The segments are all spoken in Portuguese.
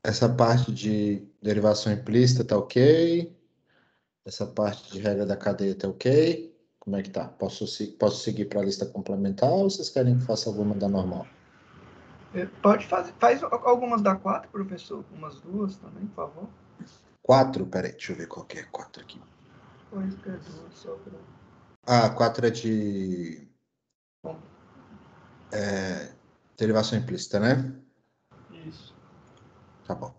Essa parte de derivação implícita tá ok? Essa parte de regra da cadeia tá ok? Como é que tá? Posso seguir para a lista complementar ou vocês querem que faça alguma da normal? Pode fazer. Faz algumas da 4, professor. Umas duas também, por favor. 4? Peraí, deixa eu ver qual que é 4 aqui. Pois que é duas só para. Ah, 4 é de Bom, derivação implícita, né? isso. Tá bom.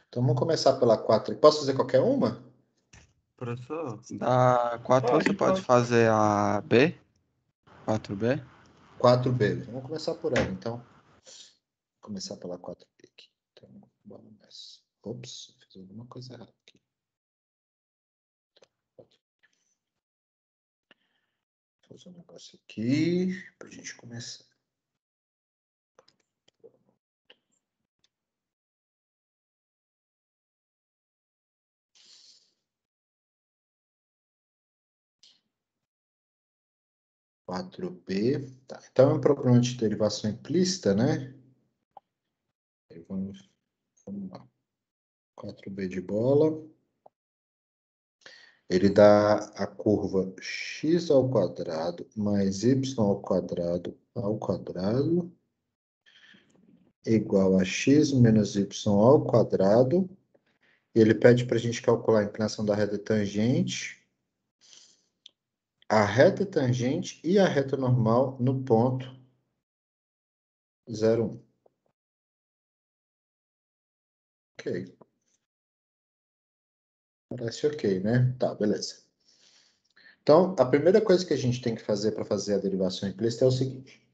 Então vamos começar pela 4. Posso fazer qualquer uma? Professor, da 4 você pode Pode. fazer a B? 4B? 4B. Vamos começar por ela, então. Vou começar pela 4B aqui. Então, vamos nessa. Ops, fiz alguma coisa errada aqui. Vou fazer um negócio aqui para a gente começar. Quatro B. Tá. Então é um problema de derivação implícita, né? Vamos lá. 4B de bola. Ele dá a curva x ao quadrado mais y ao quadrado igual a x menos y ao quadrado. E ele pede para a gente calcular a inclinação da reta tangente, a reta tangente e a reta normal no ponto 0, 1. Ok. Parece ok, né? Tá, beleza. Então, a primeira coisa que a gente tem que fazer para fazer a derivação implícita é o seguinte.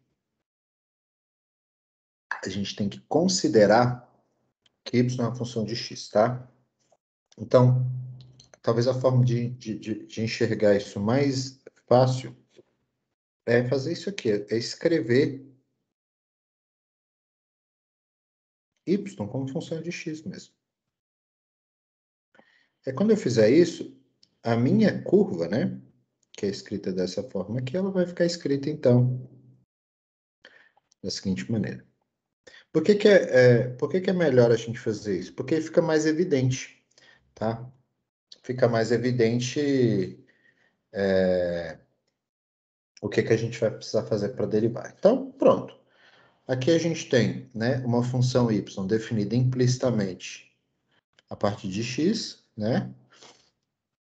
A gente tem que considerar que y é uma função de x, tá? Então, talvez a forma de enxergar isso mais fácil é fazer isso aqui, é escrever y como função de x mesmo. Quando eu fizer isso, a minha curva, né, que é escrita dessa forma aqui, ela vai ficar escrita, então, da seguinte maneira. Por que é melhor a gente fazer isso? Porque fica mais evidente, tá? Fica mais evidente o que a gente vai precisar fazer para derivar. Então, pronto. Aqui a gente tem, né, uma função y definida implicitamente a partir de x, né?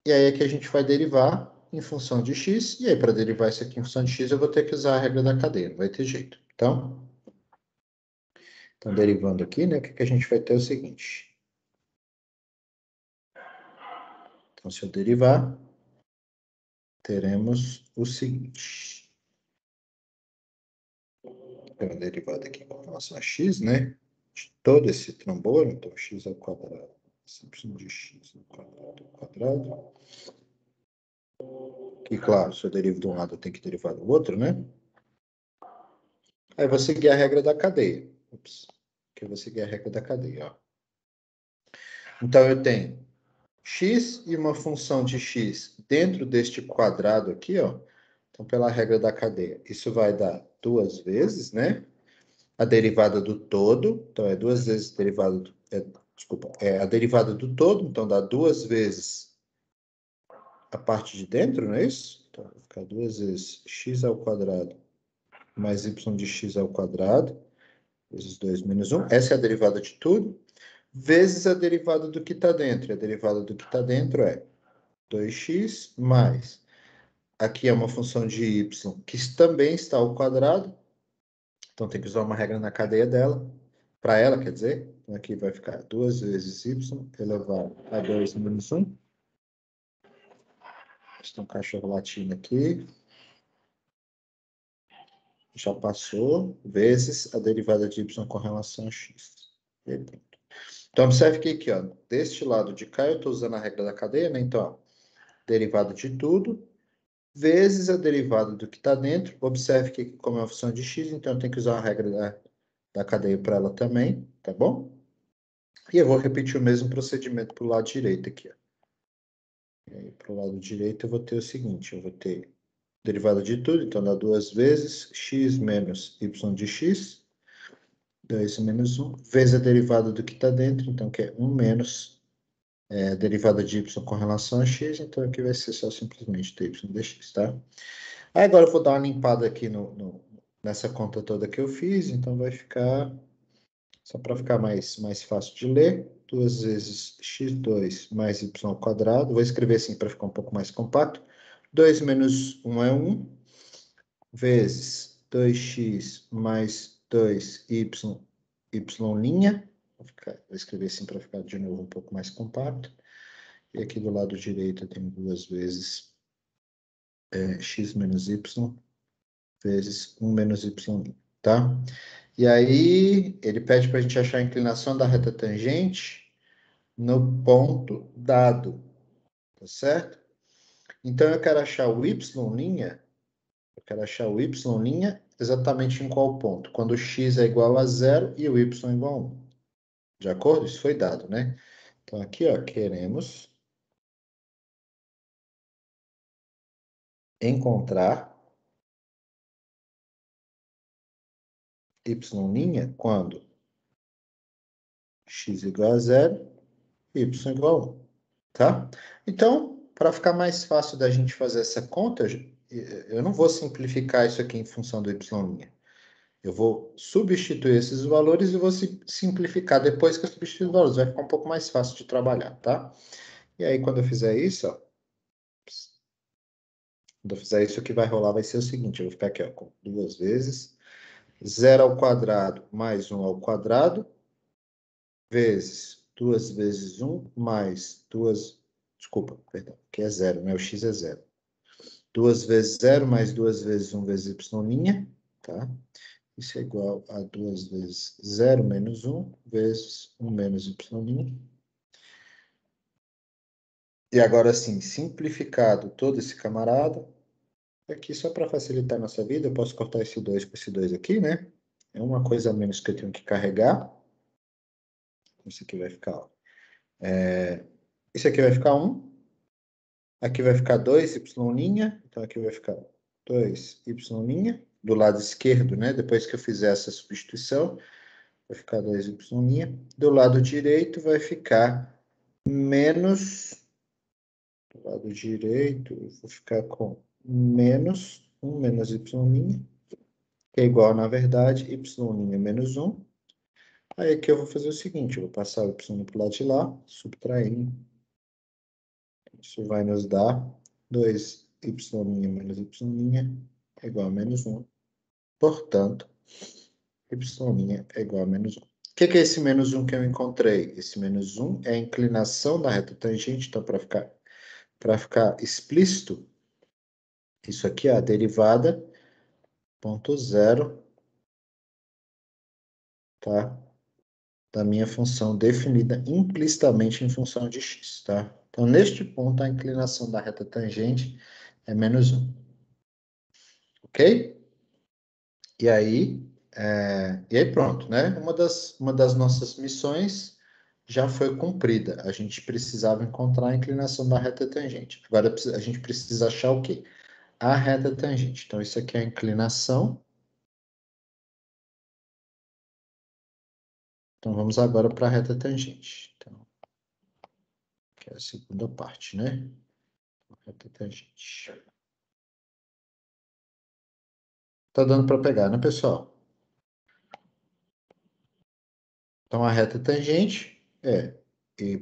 E aí aqui a gente vai derivar em função de x, e aí para derivar isso aqui em função de x eu vou ter que usar a regra da cadeia, não vai ter jeito. Então derivando aqui, né, o que a gente vai ter é o seguinte. Então, se eu derivar, teremos o seguinte. É uma derivada aqui com relação a x, né? De todo esse trambolho, então x ao quadrado, y de x ao quadrado. E claro, se eu derivo de um lado, eu tenho que derivar do outro, né? Aí eu vou seguir a regra da cadeia. Ups. Aqui eu vou seguir a regra da cadeia, ó. Então eu tenho x e uma função de x dentro deste quadrado aqui, ó. Então, pela regra da cadeia, isso vai dar duas vezes, né? A derivada do todo, então é duas vezes a derivada do, desculpa, a derivada do todo, então dá duas vezes a parte de dentro, não é isso? Então, vai ficar duas vezes x ao quadrado mais y de x ao quadrado, vezes 2 menos 1. Essa é a derivada de tudo, vezes a derivada do que está dentro. A derivada do que está dentro é 2x mais, aqui é uma função de y que também está ao quadrado, então tem que usar uma regra na cadeia dela, para ela, quer dizer, então aqui vai ficar 2 vezes y elevado a 2 menos 1. Tem um cachorro latindo aqui. Já passou, vezes a derivada de y com relação a x. Então, observe que aqui, ó, deste lado de cá, eu estou usando a regra da cadeia, né? Então, ó, derivada de tudo, vezes a derivada do que está dentro. Observe que, como é uma função de x, então eu tenho que usar a regra da cadeia para ela também, tá bom? E eu vou repetir o mesmo procedimento para o lado direito aqui, ó. E aí, para o lado direito, eu vou ter o seguinte, eu vou ter derivada de tudo, então dá duas vezes x menos y de x, 2 menos 1, vezes a derivada do que está dentro, então que é 1 menos a derivada de y com relação a x, então aqui vai ser só simplesmente dy dx, tá? Aí agora eu vou dar uma limpada aqui nessa conta toda que eu fiz, então vai ficar, só para ficar mais fácil de ler, 2 vezes x2 mais y ao quadrado, vou escrever assim para ficar um pouco mais compacto, 2 menos 1 é 1, vezes 2x mais 2y, y', vou escrever assim para ficar de novo um pouco mais compacto, e aqui do lado direito eu tenho 2 vezes x menos y, vezes 1 menos y', tá? E aí, ele pede para a gente achar a inclinação da reta tangente no ponto dado, tá certo? Então, eu quero achar o y', exatamente em qual ponto? Quando x é igual a 0 e o y é igual a 1. De acordo? Isso foi dado, né? Então, aqui, ó, queremos encontrar y' quando x igual a 0 e y igual a 1, tá? Então, para ficar mais fácil da gente fazer essa conta, eu não vou simplificar isso aqui em função do y'. Eu vou substituir esses valores e vou simplificar depois que eu substituir os valores. Vai ficar um pouco mais fácil de trabalhar, tá? E aí, quando eu fizer isso, ó, quando eu fizer isso, o que vai rolar vai ser o seguinte, eu vou ficar aqui, ó, com 2 vezes 0 ao quadrado mais 1 ao quadrado, vezes 2 vezes 1 mais 2... Desculpa, perdão, aqui é 0, né? O x é 0. 2 vezes 0 mais 2 vezes 1 vezes y', tá? Isso é igual a 2 vezes 0 menos 1 vezes 1 menos y'. E agora sim, simplificado todo esse camarada, aqui só para facilitar a nossa vida, eu posso cortar esse 2 com esse 2 aqui, né? É uma coisa a menos que eu tenho que carregar. Isso aqui vai ficar, ó. Isso aqui vai ficar 1. Aqui vai ficar 2y', então aqui vai ficar 2y' do lado esquerdo, né? Depois que eu fizer essa substituição, vai ficar 2y'. Do lado direito vai ficar menos... Do lado direito, eu vou ficar com menos 1 menos y', que é igual, na verdade, y' menos 1. Aí aqui eu vou fazer o seguinte, eu vou passar o y para o lado de lá, subtraindo. Isso vai nos dar 2y' menos y' é igual a menos 1. Portanto, y' é igual a menos 1. O que é esse menos 1 que eu encontrei? Esse menos 1 é a inclinação da reta tangente. Então, para ficar explícito, isso aqui é a derivada, ponto 0, tá? Da minha função definida implicitamente em função de x, tá? Então, neste ponto, a inclinação da reta tangente é menos 1. Ok? E aí pronto, né? Uma das nossas missões já foi cumprida. A gente precisava encontrar a inclinação da reta tangente. Agora a gente precisa achar o quê? A reta tangente. Então, isso aqui é a inclinação. Então, vamos agora para a reta tangente. Então, que é a segunda parte, né? Reta tangente. Tá dando para pegar, né, pessoal? Então, a reta tangente é y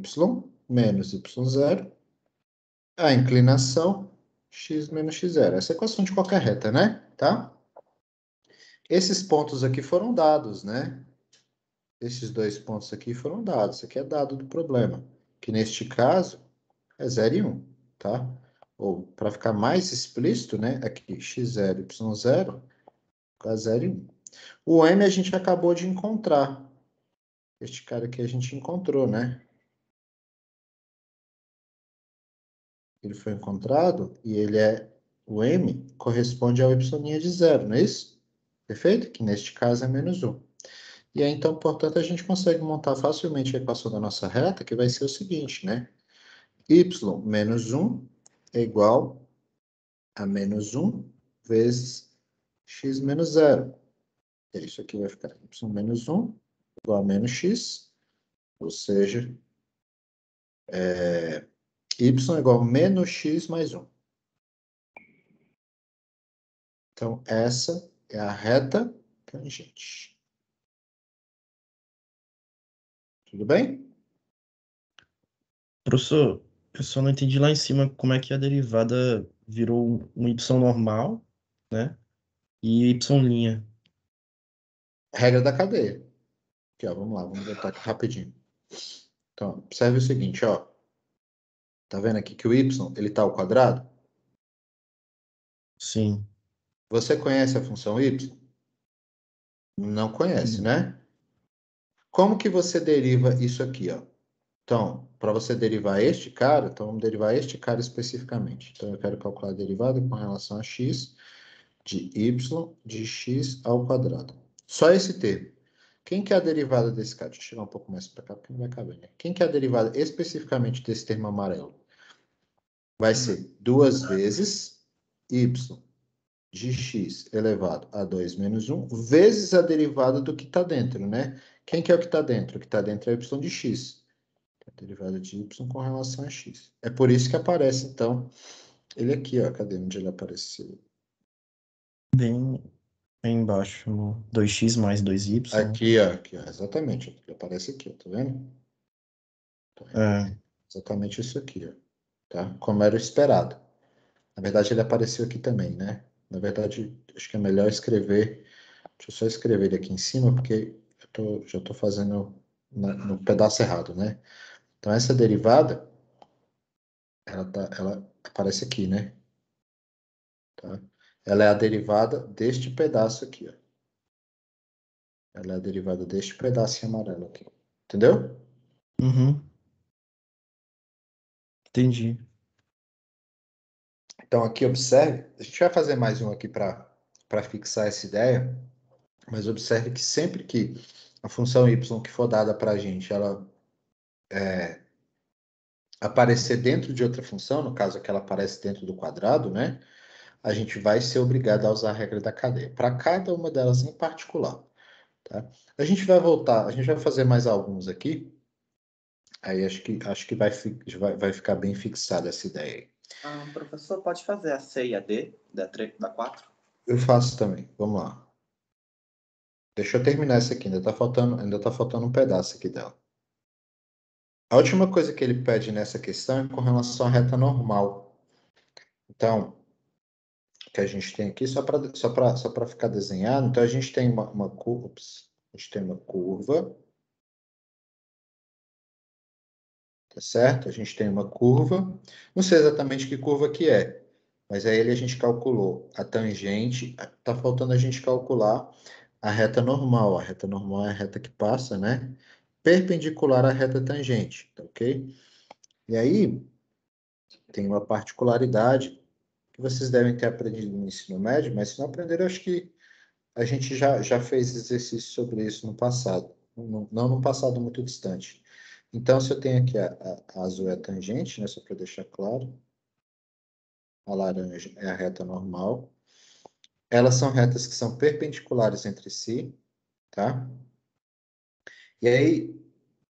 menos y0, a inclinação x menos x0. Essa é a equação de qualquer reta, né? Tá? Esses pontos aqui foram dados, né? Esses dois pontos aqui foram dados. Isso aqui é dado do problema, que neste caso é 0 e 1, tá? Ou, para ficar mais explícito, né? Aqui, x0, y0, fica 0 e 1. O m a gente acabou de encontrar. Este cara aqui a gente encontrou, né? Ele foi encontrado e o m corresponde ao y' de 0, não é isso? Perfeito? Que neste caso é menos 1. E aí, então, portanto, a gente consegue montar facilmente a equação da nossa reta, que vai ser o seguinte, né? Y menos 1 é igual a menos 1 vezes x menos 0. Isso aqui vai ficar y menos 1 igual a menos x, ou seja, y igual a menos x mais 1. Então, essa é a reta tangente. Tudo bem? Professor, eu só não entendi lá em cima como é que a derivada virou um y normal, né? E y'. Regra da cadeia. Aqui, ó, vamos lá, vamos voltar aqui rapidinho. Então, observe o seguinte, ó. Tá vendo aqui que o y, ele tá ao quadrado? Sim. Você conhece a função y? Não conhece, né? Como que você deriva isso aqui, ó? Então, para você derivar este cara, então vamos derivar este cara especificamente. Então, eu quero calcular a derivada com relação a x de y de x ao quadrado. Só esse termo. Quem que é a derivada desse cara? Deixa eu chegar um pouco mais para cá, porque não vai caber, né? Quem que é a derivada especificamente desse termo amarelo? Vai ser 2 vezes y de x elevado a 2 menos 1 vezes a derivada do que está dentro, né? Quem que é o que está dentro? O que está dentro é y de x. A derivada de y com relação a x. É por isso que aparece, então, ele aqui, ó. Cadê onde ele apareceu? Bem, bem embaixo, no 2x mais 2y. Aqui, ó. Exatamente. Ele aparece aqui, ó. Tá vendo? Então, É, exatamente isso aqui, ó. Tá? Como era o esperado. Na verdade, ele apareceu aqui também, né? Na verdade, acho que é melhor escrever. Deixa eu só escrever ele aqui em cima, porque já estou fazendo no pedaço errado, né? Então, essa derivada, ela aparece aqui, né? Tá? Ela é a derivada deste pedaço aqui, ó. Ela é a derivada deste pedaço em amarelo aqui. Entendeu? uhum, entendi. Então, aqui, observe. A gente vai fazer mais um aqui para fixar essa ideia. Mas observe que sempre que a função y que for dada para a gente, ela aparecer dentro de outra função, no caso que ela aparece dentro do quadrado, né? A gente vai ser obrigado a usar a regra da cadeia. Para cada uma delas em particular. Tá? A gente vai voltar, a gente vai fazer mais alguns aqui. Aí acho que vai ficar bem fixada essa ideia aí. Professor, pode fazer a C e a D da 4? Eu faço também. Vamos lá. Deixa eu terminar essa aqui. Ainda tá faltando um pedaço aqui dela. A última coisa que ele pede nessa questão é com relação à reta normal. Então, o que a gente tem aqui, só para ficar desenhado, então a gente tem uma curva. A gente tem uma curva. Tá certo? A gente tem uma curva. Não sei exatamente que curva que é, mas aí a gente calculou a tangente. Tá faltando a gente calcular a reta normal. A reta normal é a reta que passa, né? Perpendicular à reta tangente, tá ok? E aí, tem uma particularidade que vocês devem ter aprendido no ensino médio, mas se não aprenderam, acho que a gente já fez exercício sobre isso no passado. Não no passado muito distante. Então, se eu tenho aqui a azul é a tangente, né? Só para deixar claro. A laranja é a reta normal. Elas são retas que são perpendiculares entre si, tá? E aí,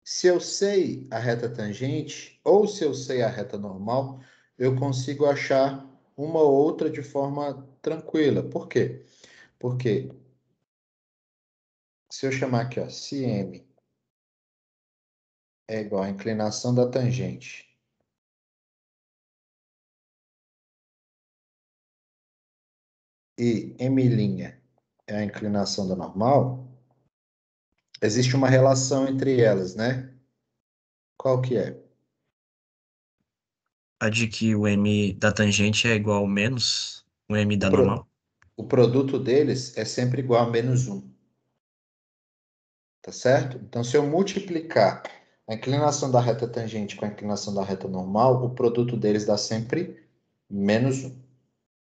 se eu sei a reta tangente, ou se eu sei a reta normal, eu consigo achar uma ou outra de forma tranquila. Por quê? Porque se eu chamar aqui, ó, se m é igual à inclinação da tangente e m' é a inclinação da normal, existe uma relação entre elas, né? Qual que é? A de que o m da tangente é igual ao menos o m O, da pro- normal? o produto deles é sempre igual a menos 1. Tá certo? Então, se eu multiplicar a inclinação da reta tangente com a inclinação da reta normal, o produto deles dá sempre menos 1.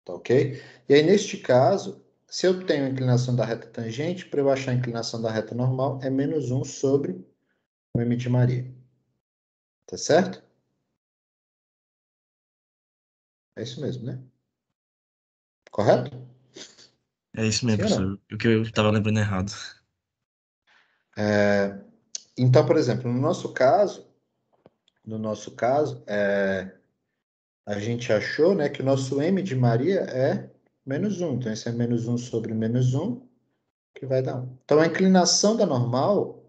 Tá ok? E aí, neste caso, se eu tenho a inclinação da reta tangente, para eu achar a inclinação da reta normal, é menos 1 sobre o m de Maria. Tá certo? É isso mesmo, né? Correto? É isso Sim mesmo, ou não? professor. O que eu estava lembrando errado. Então, por exemplo, no nosso caso, a gente achou, né, que o nosso M de Maria é -1. Então, esse é -1 sobre -1, que vai dar 1. Então, a inclinação da normal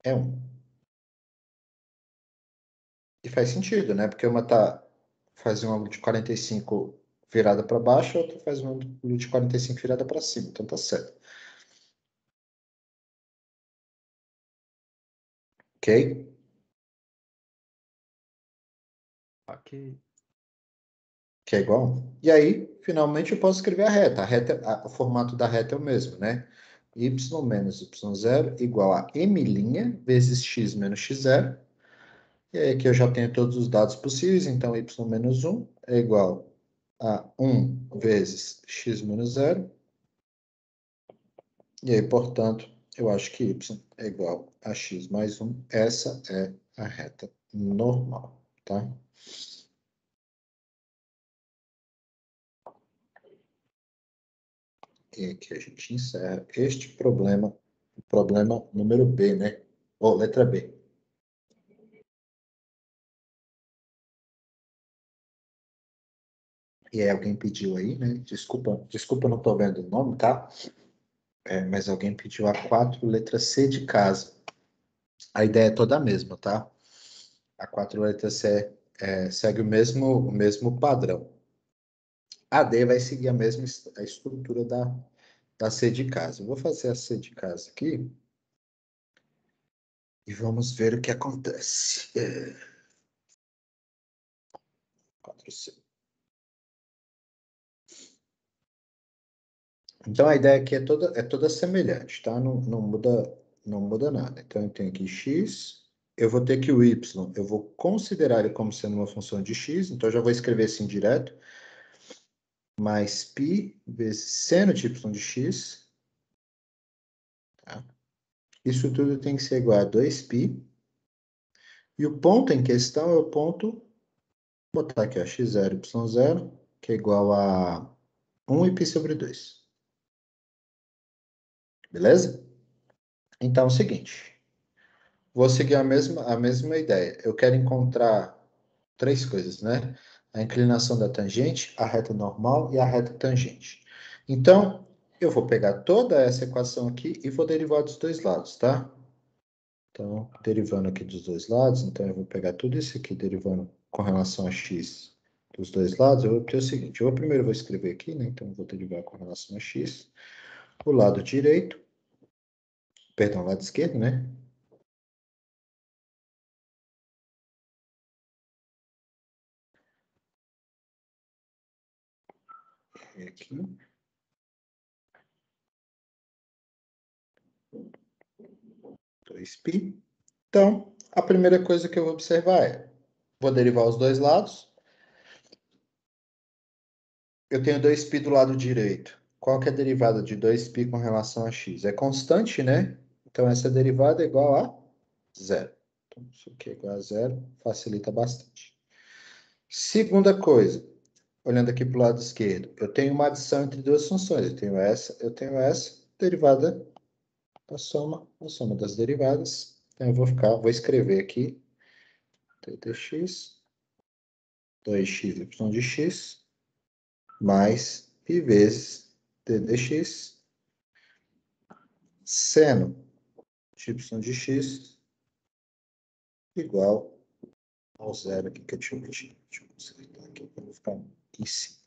é 1. E faz sentido, né? Porque uma faz um ângulo de 45 virada para baixo, a outra faz um ângulo de 45 virada para cima. Então, tá certo. Ok? Ok. Que é igual a 1. E aí, finalmente, eu posso escrever a reta. O formato da reta é o mesmo, né? Y menos y0 igual a m' vezes x menos x0. E aí aqui eu já tenho todos os dados possíveis. Então, y menos 1 é igual a 1 vezes x menos 0. E aí, portanto, eu acho que y é igual a x mais 1. Essa é a reta normal, tá? E aqui a gente encerra este problema, o problema número B, né? Ou letra B. E aí alguém pediu aí, né? Desculpa, não estou vendo o nome, tá? Mas alguém pediu a 4, letra C de casa. A ideia é toda a mesma, tá? A 4, letra C segue o mesmo padrão. A D vai seguir a mesma a estrutura da C de casa. Eu vou fazer a C de casa aqui e vamos ver o que acontece. 4C. Então a ideia aqui é toda semelhante, tá? Não muda nada. Então eu tenho aqui x, eu vou ter que o y, eu vou considerar ele como sendo uma função de x, então eu já vou escrever assim direto, mais π vezes seno de y de x, tá? Isso tudo tem que ser igual a 2π, e o ponto em questão é o ponto, vou botar aqui, ó, x0, y0, que é igual a 1π sobre 2. Beleza? Então é o seguinte, vou seguir a mesma ideia. Eu quero encontrar 3 coisas, né? A inclinação da tangente, a reta normal e a reta tangente. Então, eu vou pegar toda essa equação aqui e vou derivar dos dois lados, tá? Então, derivando aqui dos dois lados, então eu vou pegar tudo isso aqui, derivando com relação a x dos dois lados, eu vou ter o seguinte, eu primeiro vou escrever aqui, né? Então, eu vou derivar com relação a x. O lado direito, perdão, o lado esquerdo, né? Aqui. 2π. Então, a primeira coisa que eu vou observar vou derivar os dois lados. Eu tenho 2π do lado direito. Qual que é a derivada de 2π com relação a x? É constante, né? Então, essa derivada é igual a 0. Então, isso aqui é igual a 0, facilita bastante. Segunda coisa, olhando aqui para o lado esquerdo, eu tenho uma adição entre duas funções. Eu tenho essa, derivada da soma, a soma das derivadas. Então, eu vou escrever aqui, dx, 2x y de x, mais π vezes dx, seno de y de x igual ao 0 aqui que eu tinha metido. Deixa eu consertar aqui para não ficar em cima.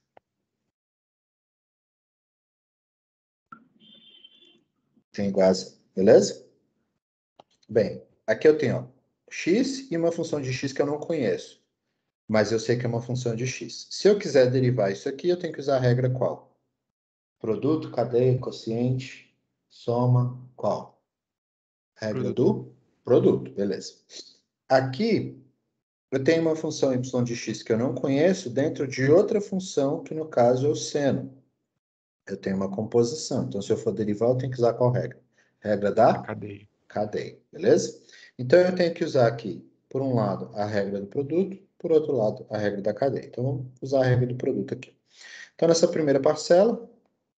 Tem igual a 0, beleza? Bem, aqui eu tenho x e uma função de x que eu não conheço, mas eu sei que é uma função de x. Se eu quiser derivar isso aqui, eu tenho que usar a regra qual? Produto, cadeia, quociente, soma, qual? Regra do produto, beleza. Aqui, eu tenho uma função y de x que eu não conheço dentro de outra função, que no caso é o seno. Eu tenho uma composição. Então, se eu for derivar, eu tenho que usar qual regra? Regra da cadeia, beleza? Então, eu tenho que usar aqui, por um lado, a regra do produto, por outro lado, a regra da cadeia. Então, vamos usar a regra do produto aqui. Então, nessa primeira parcela,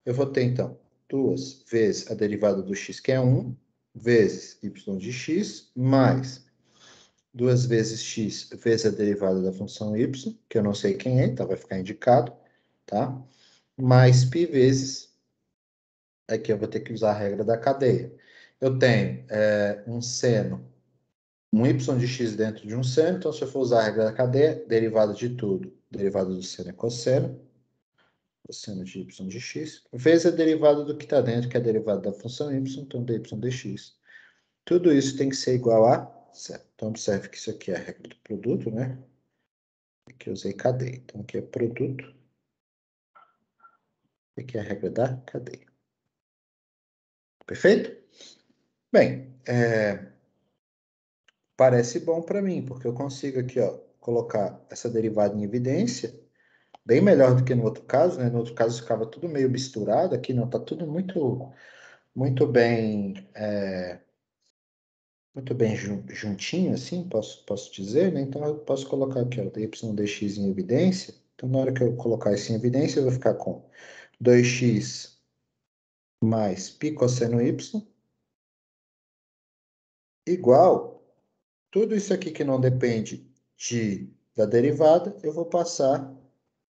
eu vou ter, então, 2 vezes a derivada do x, que é 1, vezes y de x, mais 2 vezes x vezes a derivada da função y, que eu não sei quem é, então vai ficar indicado, tá? Mais π vezes, aqui eu vou ter que usar a regra da cadeia. Eu tenho um seno, um y de x dentro de um seno, então se eu for usar a regra da cadeia, derivada de tudo, derivada do seno é cosseno de y de x, vezes a derivada do que está dentro, que é a derivada da função y, então dy dx. Tudo isso tem que ser igual a zero. Então, observe que isso aqui é a regra do produto, né? Aqui eu usei cadeia. Então, aqui é produto. Aqui é a regra da cadeia. Perfeito? Bem, parece bom para mim, porque eu consigo aqui, ó, colocar essa derivada em evidência, bem melhor do que no outro caso, né? No outro caso ficava tudo meio misturado, aqui não, tá tudo muito bem, juntinho, assim, posso dizer, né? Então, eu posso colocar aqui, ó, dy dx em evidência. Então, na hora que eu colocar isso em evidência, eu vou ficar com 2x mais π cosseno y igual, tudo isso aqui que não depende da derivada, eu vou passar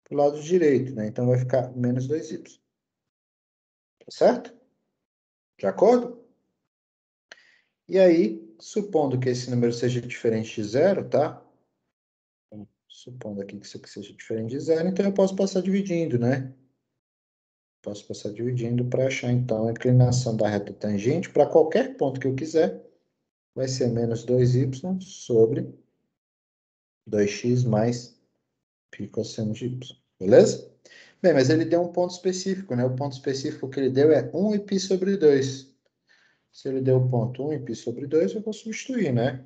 para o lado direito, né? Então, vai ficar menos 2y. Tá certo? De acordo? E aí, supondo que esse número seja diferente de zero, tá? Supondo aqui que isso aqui seja diferente de zero, então eu posso passar dividindo, né? Posso passar dividindo para achar, então, a inclinação da reta tangente para qualquer ponto que eu quiser. Vai ser menos 2y sobre 2x mais π cosseno de y. Beleza? Bem, mas ele deu um ponto específico, né? O ponto específico que ele deu é 1 e π sobre 2. Se ele deu o ponto 1 e π sobre 2, eu vou substituir, né?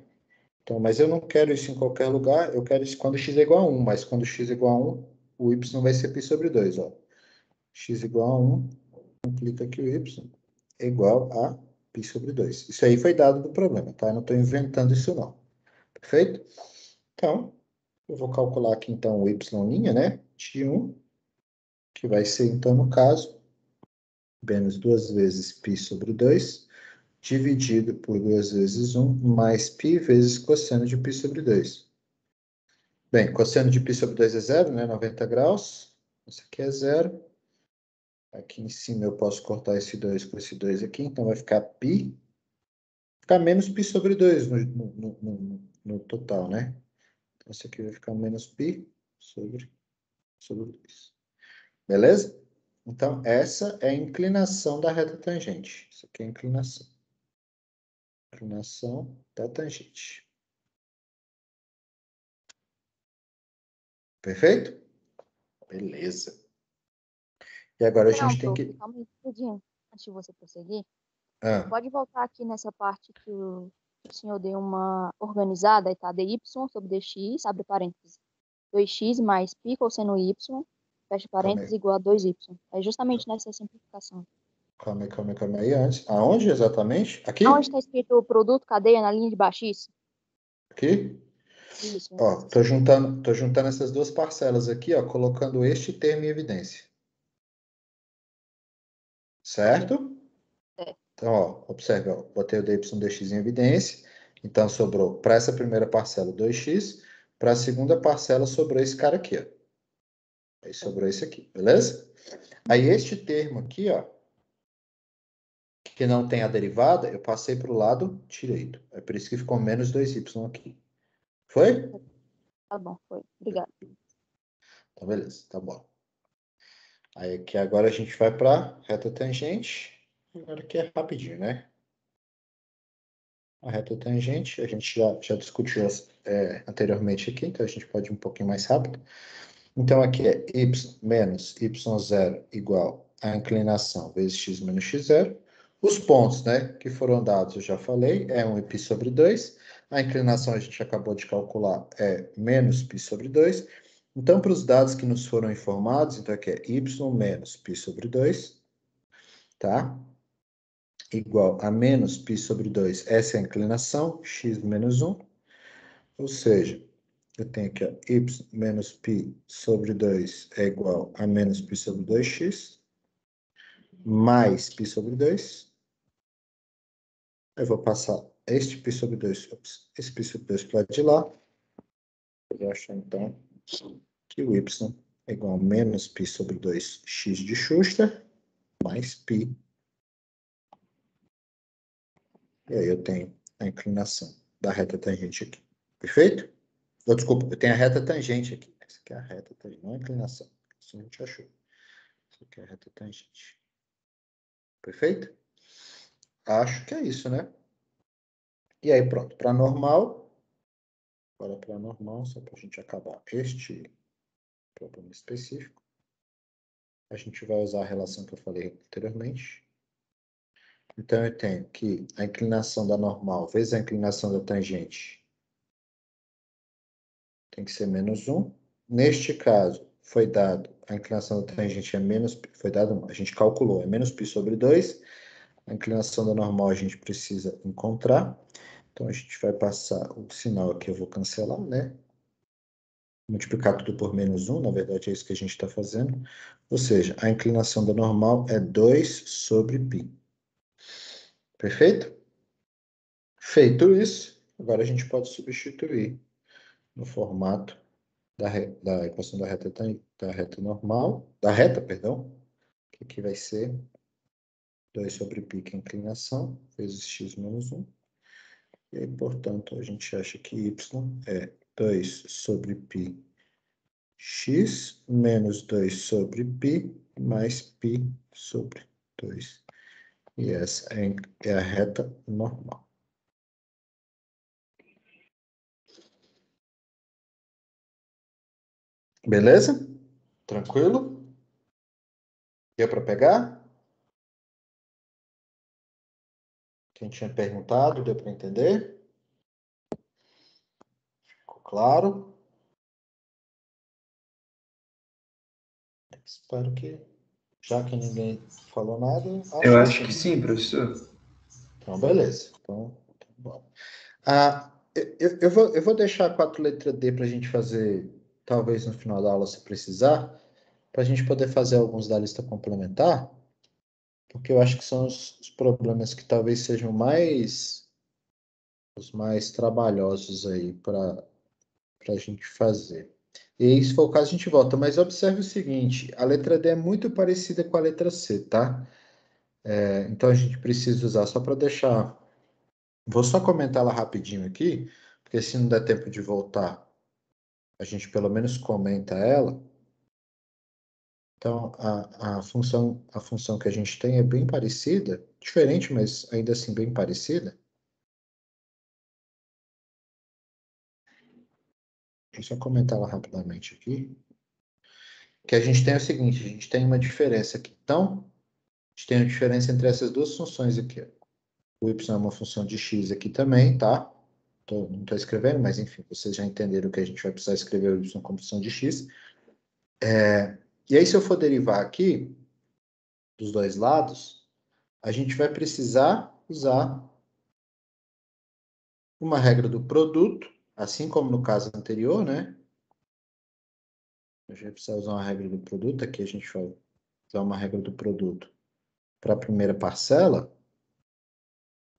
Então, mas eu não quero isso em qualquer lugar, eu quero isso quando x é igual a 1, mas quando x é igual a 1, o y vai ser π sobre 2, ó. X igual a 1, implica que o y é igual a π sobre 2. Isso aí foi dado do problema, tá? Eu não estou inventando isso não. Perfeito? Então, eu vou calcular aqui, então, o y', né? De 1, que vai ser, então, no caso, menos 2 vezes π sobre 2, dividido por 2 vezes 1, mais π vezes cosseno de π sobre 2. Bem, cosseno de π sobre 2 é zero, né? 90 graus. Isso aqui é zero. Aqui em cima eu posso cortar esse 2 com esse 2 aqui, então vai ficar π. Ficar menos π sobre 2 no total, né? Então, isso aqui vai ficar menos π sobre 2. Beleza? Então, essa é a inclinação da reta tangente. Isso aqui é a inclinação. Inclinação da tangente. Perfeito? Beleza. E agora a gente tem que... Calma aí, rapidinho, antes de você prosseguir. Ah, Pode voltar aqui nessa parte que o senhor deu uma organizada, e tá dy sobre dx, abre parênteses, 2x mais π cosseno y, fecha parênteses, igual a 2y. É justamente nessa simplificação. calma aí antes. Aonde exatamente? Aqui? Onde está escrito o produto cadeia na linha de baixo? Aqui? Isso. Ó, tô juntando essas duas parcelas aqui, ó, colocando este termo em evidência. Certo? É. Então, ó, observe, ó, botei o dy dx em evidência. Então, sobrou para essa primeira parcela 2x, para a segunda parcela sobrou esse cara aqui, ó. Aí sobrou esse aqui, beleza? Aí este termo aqui, ó, que não tem a derivada, eu passei para o lado direito. É por isso que ficou menos 2y aqui. Foi? Tá bom, foi. Obrigada. Então, beleza, tá bom. Aí aqui agora a gente vai para reta tangente. Agora aqui é rapidinho, né? A reta tangente, a gente já discutiu anteriormente aqui, então a gente pode ir um pouquinho mais rápido. Então aqui é y menos y0 igual a inclinação vezes x menos x0. Os pontos, né, que foram dados, eu já falei, é 1 e π sobre 2. A inclinação a gente acabou de calcular é menos π sobre 2. Então, para os dados que nos foram informados, então aqui é y menos π sobre 2, tá? Igual a menos π sobre 2, essa é a inclinação, x menos 1. Ou seja, eu tenho aqui, ó, y menos π sobre 2 é igual a menos π sobre 2x. mais π sobre 2. Eu vou passar este π sobre 2, esse π sobre 2 para o lado de lá. Eu vou achar, então, que o y é igual a menos π sobre 2x de Schuster, mais π. E aí eu tenho a inclinação da reta tangente aqui. Perfeito? Oh, desculpa, eu tenho a reta tangente aqui. Essa aqui é a reta tangente, não a inclinação. Isso a gente achou. Essa aqui é a reta tangente. Perfeito? Acho que é isso, né? E aí, pronto. Para normal. Agora, para normal, só para a gente acabar este problema específico, a gente vai usar a relação que eu falei anteriormente. Então, eu tenho que a inclinação da normal vezes a inclinação da tangente tem que ser menos 1. Neste caso, foi dado, a inclinação da tangente é menos, foi dado, a gente calculou, é menos π sobre 2. A inclinação da normal a gente precisa encontrar. Então, a gente vai passar o sinal aqui, eu vou cancelar, né? Multiplicar tudo por menos 1, na verdade é isso que a gente está fazendo. Ou seja, a inclinação da normal é 2 sobre π. Perfeito? Feito isso, agora a gente pode substituir no formato da equação da reta normal, perdão, que aqui vai ser 2 sobre π, que é a inclinação, vezes x menos 1. E aí, portanto, a gente acha que y é 2 sobre π x menos 2 sobre π mais π sobre 2. E essa é a reta normal. Beleza? Tranquilo? Deu para pegar? Quem tinha perguntado, deu para entender? Ficou claro? Espero que, já que ninguém falou nada, Eu acho que sim, professor. Então, beleza. Então, tá bom. Eu vou deixar a 4 letra D para a gente fazer, talvez no final da aula, se precisar, para a gente poder fazer alguns da lista complementar, porque eu acho que são os problemas que talvez sejam os mais trabalhosos aí para a gente fazer. E se for o caso, a gente volta. Mas observe o seguinte, a letra D é muito parecida com a letra C, tá? Então, a gente precisa usar, só para deixar... Vou só comentar ela rapidinho aqui, porque se não der tempo de voltar, a gente pelo menos comenta ela. Então, a função que a gente tem é bem parecida, diferente, mas ainda assim bem parecida. Deixa eu só comentar ela rapidamente aqui. Que a gente tem é o seguinte, a gente tem uma diferença aqui. Então, a gente tem uma diferença entre essas duas funções aqui. O y é uma função de x aqui também, tá? Não estou escrevendo, mas enfim, vocês já entenderam que a gente vai precisar escrever o y como função de x. E aí, se eu for derivar aqui, dos dois lados, a gente vai precisar usar uma regra do produto, assim como no caso anterior, né? A gente vai precisar usar uma regra do produto, aqui a gente vai usar uma regra do produto para a primeira parcela,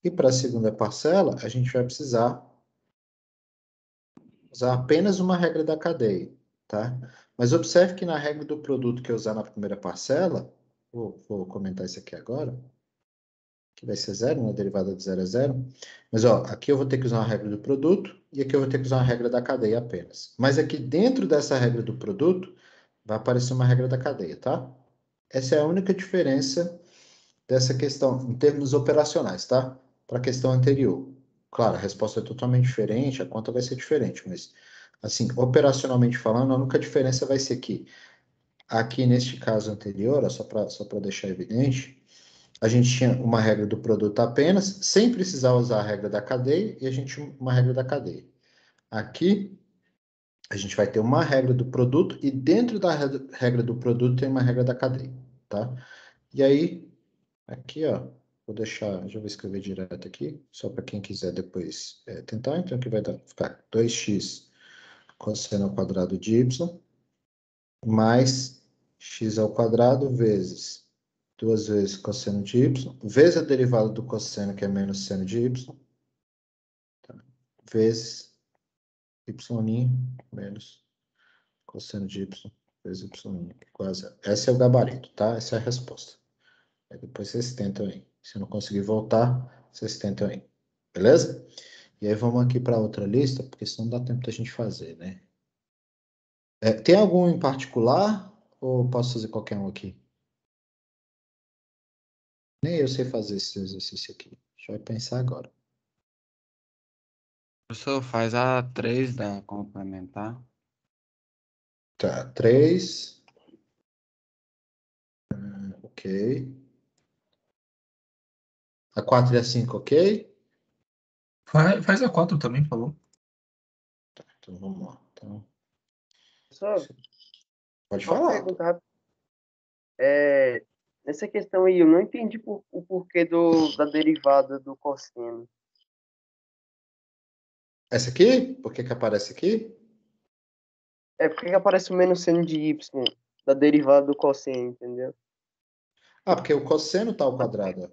e para a segunda parcela, a gente vai precisar usar apenas uma regra da cadeia, tá? Mas observe que na regra do produto que eu usar na primeira parcela, vou comentar isso aqui agora, que vai ser zero, uma derivada de 0 a 0. Mas, ó, aqui eu vou ter que usar uma regra do produto e aqui eu vou ter que usar uma regra da cadeia apenas. Mas aqui dentro dessa regra do produto, vai aparecer uma regra da cadeia, tá? Essa é a única diferença dessa questão, em termos operacionais, tá? Para a questão anterior. Claro, a resposta é totalmente diferente, a conta vai ser diferente, mas, assim, operacionalmente falando, a única diferença vai ser que, aqui neste caso anterior, ó, só para deixar evidente, a gente tinha uma regra do produto apenas, sem precisar usar a regra da cadeia, e a gente tinha uma regra da cadeia. Aqui, a gente vai ter uma regra do produto, e dentro da regra do produto tem uma regra da cadeia, tá? E aí, aqui, ó, vou deixar, já vou escrever direto aqui, só para quem quiser depois tentar. Então, aqui vai ficar 2x cosseno ao quadrado de y, mais x ao quadrado vezes 2 vezes cosseno de y, vezes a derivada do cosseno, que é menos seno de y, tá? Vezes y' menos cosseno de y vezes y', igual a zero. Esse é o gabarito, tá? Essa é a resposta. Aí depois vocês tentam aí. Se não conseguir voltar, vocês tentam aí. Beleza? E aí vamos aqui para outra lista, porque senão não dá tempo da gente fazer, né? Tem algum em particular ou posso fazer qualquer um aqui? Nem eu sei fazer esse exercício aqui. Deixa eu pensar agora. Professor, faz a 3 da complementar. Tá, 3. Ok. A 4 e a 5, ok? Faz a 4 também, falou. Então vamos lá. Então, Professor, pode uma falar. pergunta rápida. Nessa questão aí, eu não entendi o porquê da derivada do cosseno. Essa aqui? Por que que aparece aqui? Por que aparece o menos seno de y da derivada do cosseno, entendeu? Ah, porque o cosseno está ao quadrado.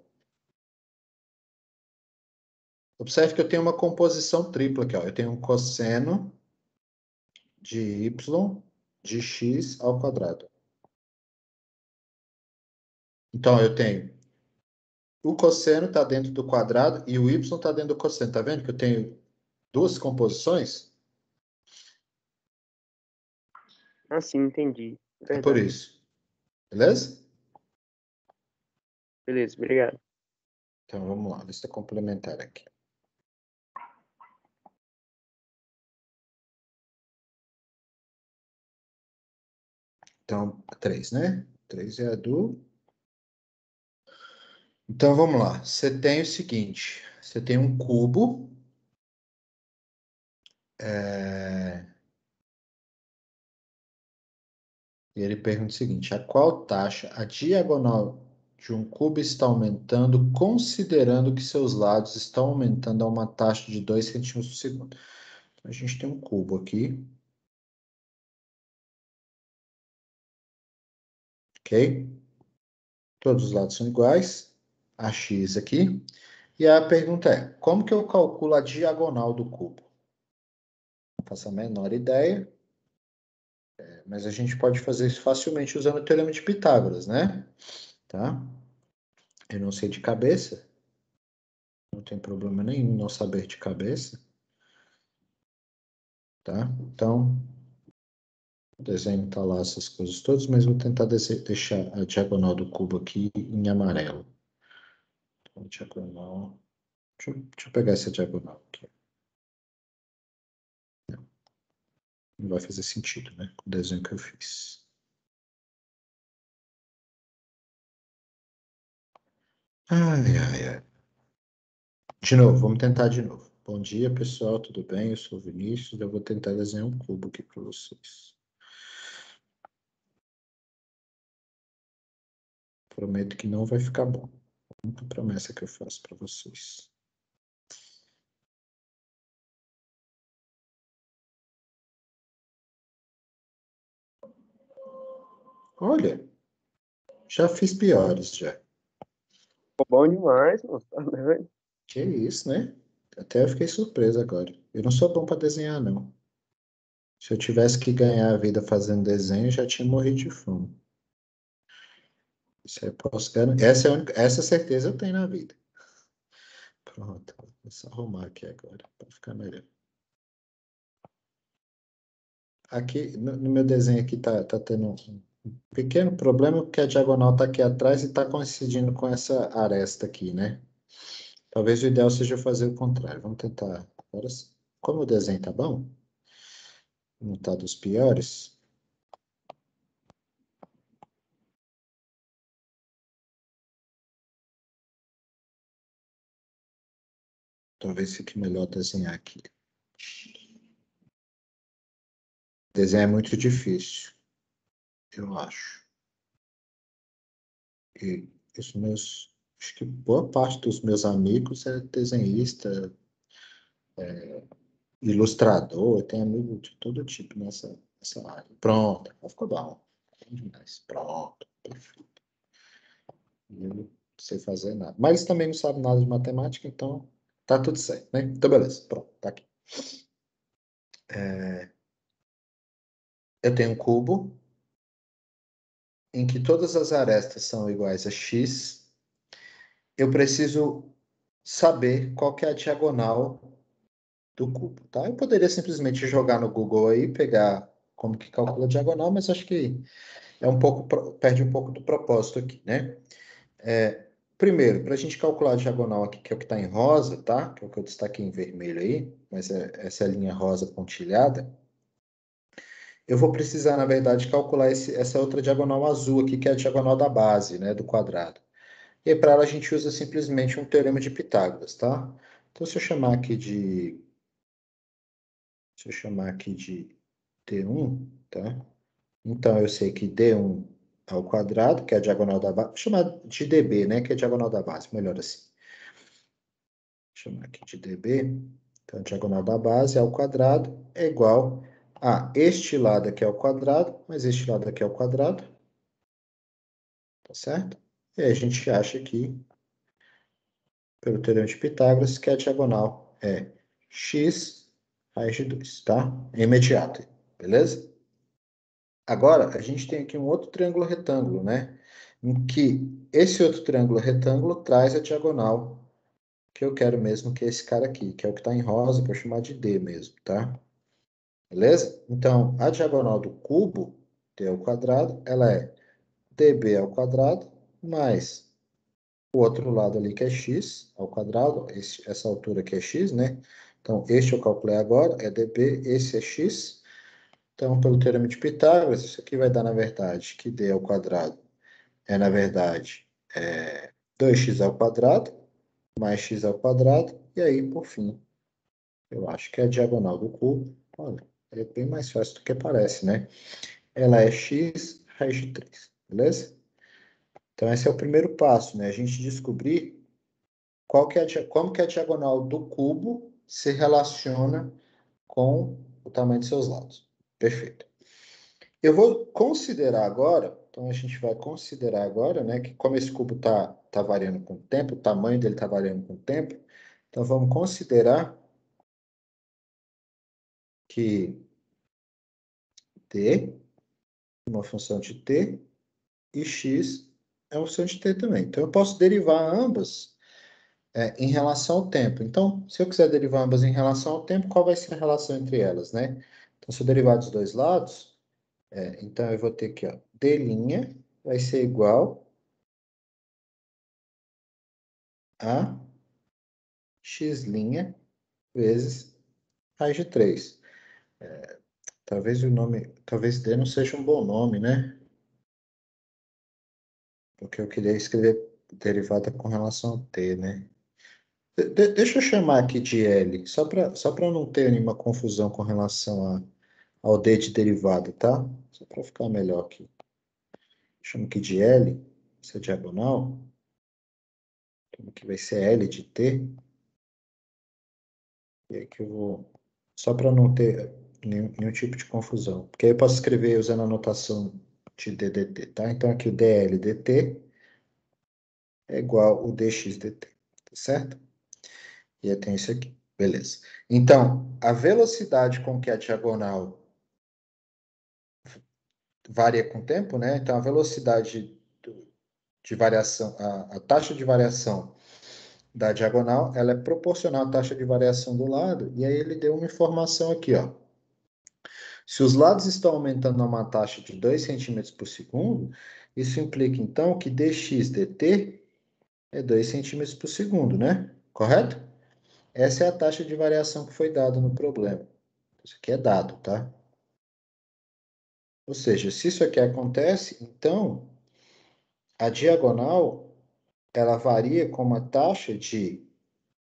Observe que eu tenho uma composição tripla aqui, ó. Eu tenho um cosseno de y de x ao quadrado. Então, eu tenho o cosseno está dentro do quadrado e o y está dentro do cosseno. Tá vendo que eu tenho duas composições? Ah, sim, entendi. É por isso. Beleza? Beleza, obrigado. Então, vamos lá. Lista complementar aqui. Então, 3, né? 3 é a do... Então, vamos lá. Você tem o seguinte. Você tem um cubo. E ele pergunta o seguinte. A qual taxa a diagonal de um cubo está aumentando, considerando que seus lados estão aumentando a uma taxa de 2 centímetros por segundo? Então, a gente tem um cubo aqui. Ok? Todos os lados são iguais. A x aqui. E a pergunta é, como que eu calculo a diagonal do cubo? Não faço a menor ideia. Mas a gente pode fazer isso facilmente usando o teorema de Pitágoras, né? Tá? Eu não sei de cabeça. Não tem problema nenhum não saber de cabeça. Tá? Então, o desenho está lá, essas coisas todas, mas vou tentar deixar a diagonal do cubo aqui em amarelo. Então, diagonal... Deixa eu pegar essa diagonal aqui. Não vai fazer sentido, né? Com o desenho que eu fiz. Ai, ai, ai. De novo, vamos tentar de novo. Bom dia, pessoal, tudo bem? Eu sou o Vinícius, eu vou tentar desenhar um cubo aqui para vocês. Prometo que não vai ficar bom. É uma promessa que eu faço para vocês. Olha, já fiz piores, já. Ficou bom demais, mano. Tá doido? Que isso, né? Até eu fiquei surpreso agora. Eu não sou bom para desenhar, não. Se eu tivesse que ganhar a vida fazendo desenho, eu já tinha morrido de fome. Isso aí eu posso garantir. Essa certeza eu tenho na vida. Pronto, vou só arrumar aqui agora, para ficar melhor. Aqui, no meu desenho aqui, tá tendo um pequeno problema, porque a diagonal tá aqui atrás e tá coincidindo com essa aresta aqui, né? Talvez o ideal seja fazer o contrário. Vamos tentar. Agora, como o desenho tá bom, não tá dos piores. Talvez fique melhor desenhar aqui. Desenho é muito difícil, eu acho. E acho que boa parte dos meus amigos é desenhista, ilustrador, tem amigo de todo tipo nessa área. Pronto, ficou bom. Bom demais. Pronto, perfeito. Eu não sei fazer nada. Mas eles também não sabem nada de matemática, então tá tudo certo, né? Então, beleza. Pronto, tá aqui. Eu tenho um cubo em que todas as arestas são iguais a x. Eu preciso saber qual que é a diagonal do cubo, tá? Eu poderia simplesmente jogar no Google aí, pegar como que calcula a diagonal, mas acho que é um pouco, perde um pouco do propósito aqui, né? Primeiro, para a gente calcular a diagonal aqui, que é o que está em rosa, tá? Que é o que eu destaquei em vermelho aí, mas essa é a linha rosa pontilhada. Eu vou precisar, na verdade, calcular essa outra diagonal azul aqui, que é a diagonal da base, né, do quadrado. E aí, para ela, a gente usa simplesmente um teorema de Pitágoras, tá? Então, se eu chamar aqui de D1, tá? Então, eu sei que D1 ao quadrado, que é a diagonal da base. Vou chamar de DB, né? Que é a diagonal da base. Melhor assim. Vou chamar aqui de DB. Então, a diagonal da base ao quadrado é igual a este lado aqui ao quadrado, mais este lado aqui ao quadrado. Tá certo? E aí a gente acha aqui, pelo teorema de Pitágoras, que a diagonal é x raiz de 2, tá? É imediato. Beleza? Agora, a gente tem aqui um outro triângulo retângulo, né? Em que esse outro triângulo retângulo traz a diagonal que eu quero mesmo, que é esse cara aqui, que é o que está em rosa, que eu vou chamar de D mesmo, tá? Beleza? Então, a diagonal do cubo, D ao quadrado, ela é dB ao quadrado, mais o outro lado ali que é x ao quadrado, essa altura aqui é x, né? Então, este eu calculei agora, é dB, esse é x. Então, pelo teorema de Pitágoras, isso aqui vai dar, na verdade, que d ao quadrado é, na verdade, 2x ao quadrado, mais x ao quadrado, e aí, por fim, eu acho que é a diagonal do cubo, olha, é bem mais fácil do que parece, né? Ela é x raiz de 3, beleza? Então, esse é o primeiro passo, né? A gente descobrir como que a diagonal do cubo se relaciona com o tamanho de seus lados. Perfeito. Eu vou considerar agora, então a gente vai considerar agora, né, que como esse cubo tá variando com o tempo, o tamanho dele está variando com o tempo, então vamos considerar que t, uma função de t, e x é uma função de t também. Então eu posso derivar ambas em relação ao tempo. Então, se eu quiser derivar ambas em relação ao tempo, qual vai ser a relação entre elas, né? Então, se eu derivar dos dois lados, então eu vou ter aqui, ó, d' vai ser igual a x' vezes raiz de 3. Talvez D não seja um bom nome, né? Porque eu queria escrever derivada com relação ao T, né? Deixa eu chamar aqui de L, só para não ter nenhuma confusão com relação ao D de derivada, tá? Só para ficar melhor aqui. Chamo aqui de L, essa diagonal. Então aqui vai ser L de T. E aqui eu vou... Só para não ter nenhum tipo de confusão. Porque aí eu posso escrever usando a notação de DDT, tá? Então aqui o DL dt é igual o dx dt, tá certo? E aí tem isso aqui, beleza. Então, a velocidade com que a diagonal varia com o tempo, né? Então, a velocidade de variação, a taxa de variação da diagonal, ela é proporcional à taxa de variação do lado, e aí ele deu uma informação aqui, ó. Se os lados estão aumentando a uma taxa de 2 centímetros por segundo, isso implica, então, que dx dt é 2 centímetros por segundo, né? Correto? Essa é a taxa de variação que foi dada no problema. Isso aqui é dado, tá? Ou seja, se isso aqui acontece, então, a diagonal, ela varia com uma taxa de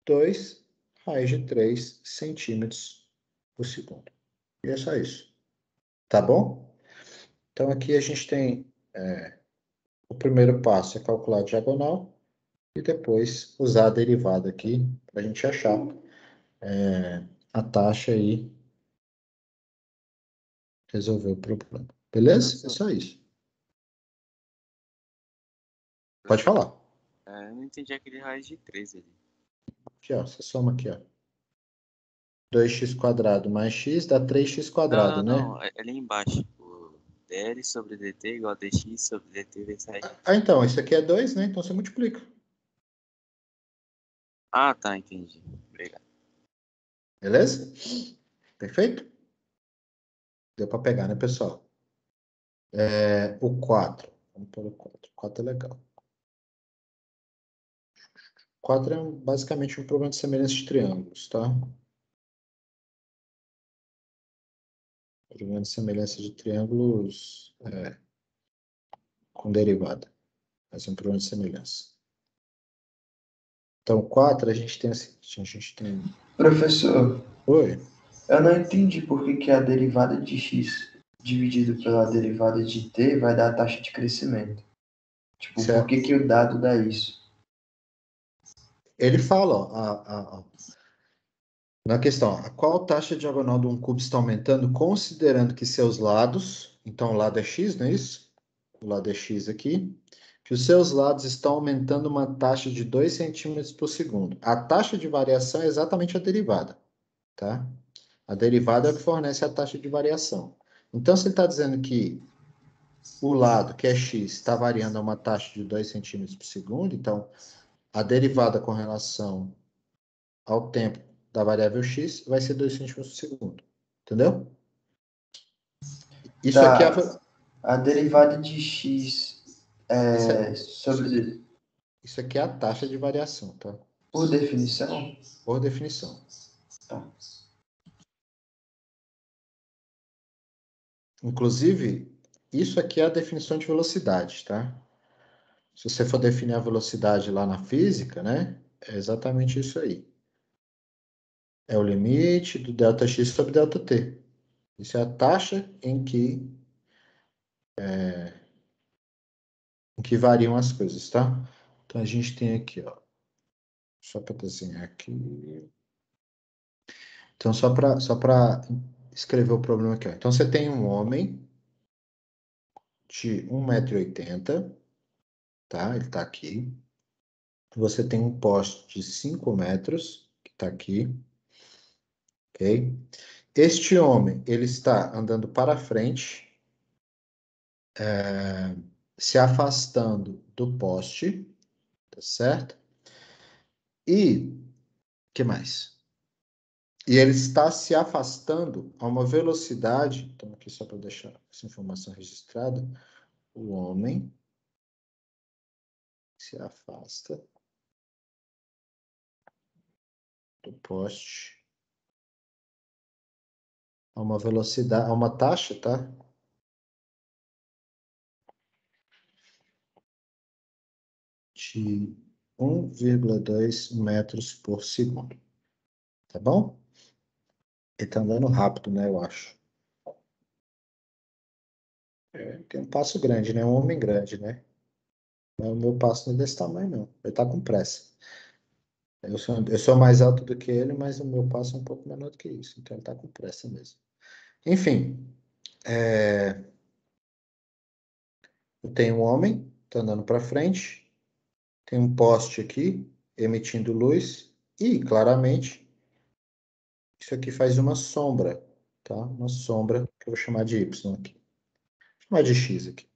2 raiz de 3 centímetros por segundo. E é só isso. Tá bom? Então, aqui a gente tem o primeiro passo é calcular a diagonal e depois usar a derivada aqui para a gente achar a taxa e resolver o problema. Beleza? É só isso. Pode falar. Eu não entendi aquele raiz de 3 ali. Aqui, ó. Você soma aqui, ó. 2x² mais x dá 3x², né? Não. É ali embaixo. O dl sobre dt igual a dx sobre dt vezes raiz de 3. Ah, então, isso aqui é 2, né? Então você multiplica. Ah, tá, entendi. Obrigado. Beleza? Perfeito? Deu para pegar, né, pessoal? O 4. Vamos pelo 4. 4 é legal. 4 é basicamente um problema de semelhança de triângulos, tá? Problema de semelhança de triângulos com derivada. Mas é um problema de semelhança. Então, 4 a gente tem assim. A gente tem... Professor, Oi? eu não entendi por que a derivada de x dividido pela derivada de t vai dar a taxa de crescimento. Tipo, por Certo. que o dado dá isso? Ele fala, ó, na questão, qual taxa diagonal de um cubo está aumentando, considerando que seus lados, então o lado é x, não é isso? O lado é x aqui, que os seus lados estão aumentando uma taxa de 2 centímetros por segundo. A taxa de variação é exatamente a derivada, tá? A derivada é o que fornece a taxa de variação. Então, se ele está dizendo que o lado, que é x, está variando a uma taxa de 2 centímetros por segundo, então a derivada com relação ao tempo da variável x vai ser 2 centímetros por segundo. Entendeu? Isso aqui é a derivada de x sobre... Isso aqui é a taxa de variação, tá? Por definição? Por definição. Tá. Inclusive, isso aqui é a definição de velocidade, tá? Se você for definir a velocidade lá na física, né? É exatamente isso aí. É o limite do ΔX sobre ΔT. Isso é a taxa em que variam as coisas, tá? Então, a gente tem aqui, ó. Só para desenhar aqui. Então, só para escrever o problema aqui, ó. Então, você tem um homem de 1,80 m, tá? Ele está aqui. Você tem um poste de 5 metros, que está aqui, ok? Este homem, ele está andando para frente, se afastando do poste, tá certo? E, que mais? E ele está se afastando a uma velocidade, então aqui só para deixar essa informação registrada, o homem se afasta do poste a uma velocidade, a uma taxa, tá? De 1,2 metros por segundo. Tá bom? Ele tá andando rápido, né? Eu acho. Tem um passo grande, né? Um homem grande, né? Mas o meu passo não é desse tamanho, não. Ele tá com pressa. Eu sou mais alto do que ele, mas o meu passo é um pouco menor do que isso. Então ele tá com pressa mesmo. Enfim. Eu tenho um homem, tá andando para frente. Tem um poste aqui, emitindo luz. E, claramente, isso aqui faz uma sombra, tá? Uma sombra que eu vou chamar de Y aqui. Vou chamar de X aqui.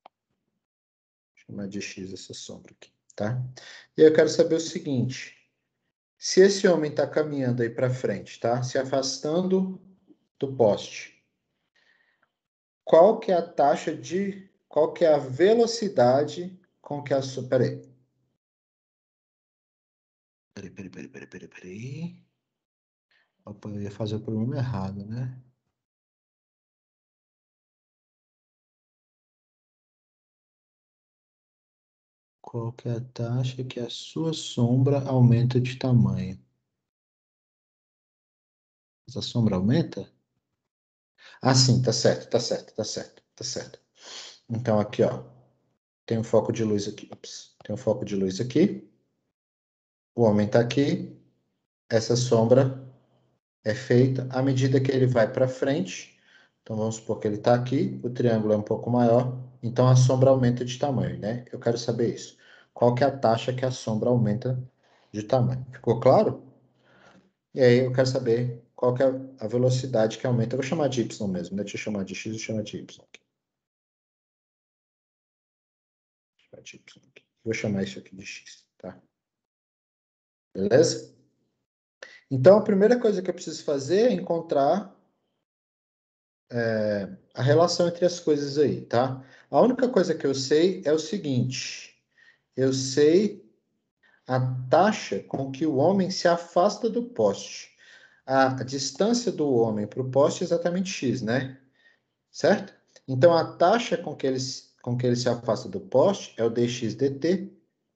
Vou chamar de X essa sombra aqui, tá? E aí eu quero saber o seguinte. Se esse homem está caminhando aí para frente, tá? Se afastando do poste. Qual que é a taxa de... Qual que é a velocidade com que a... Peraí. Peraí. Opa, eu ia fazer o problema errado, né? Qual que é a taxa que a sua sombra aumenta de tamanho? Essa sombra aumenta? Ah, sim, tá certo, tá certo, tá certo, tá certo. Então, aqui, ó. Tem um foco de luz aqui. Ops, tem um foco de luz aqui. O homem tá aqui. Essa sombra é feita à medida que ele vai para frente. Então, vamos supor que ele está aqui, o triângulo é um pouco maior, então a sombra aumenta de tamanho, né? Eu quero saber isso. Qual que é a taxa que a sombra aumenta de tamanho? Ficou claro? E aí eu quero saber qual que é a velocidade que aumenta. Eu vou chamar de y mesmo, né? Deixa eu chamar de x, eu chamo de y aqui. Vou chamar isso aqui de x, tá? Beleza? Então, a primeira coisa que eu preciso fazer é encontrar a relação entre as coisas aí, tá? A única coisa que eu sei é o seguinte. Eu sei a taxa com que o homem se afasta do poste. A distância do homem para o poste é exatamente x, né? Certo? Então, a taxa com que ele se afasta do poste é o dx dt,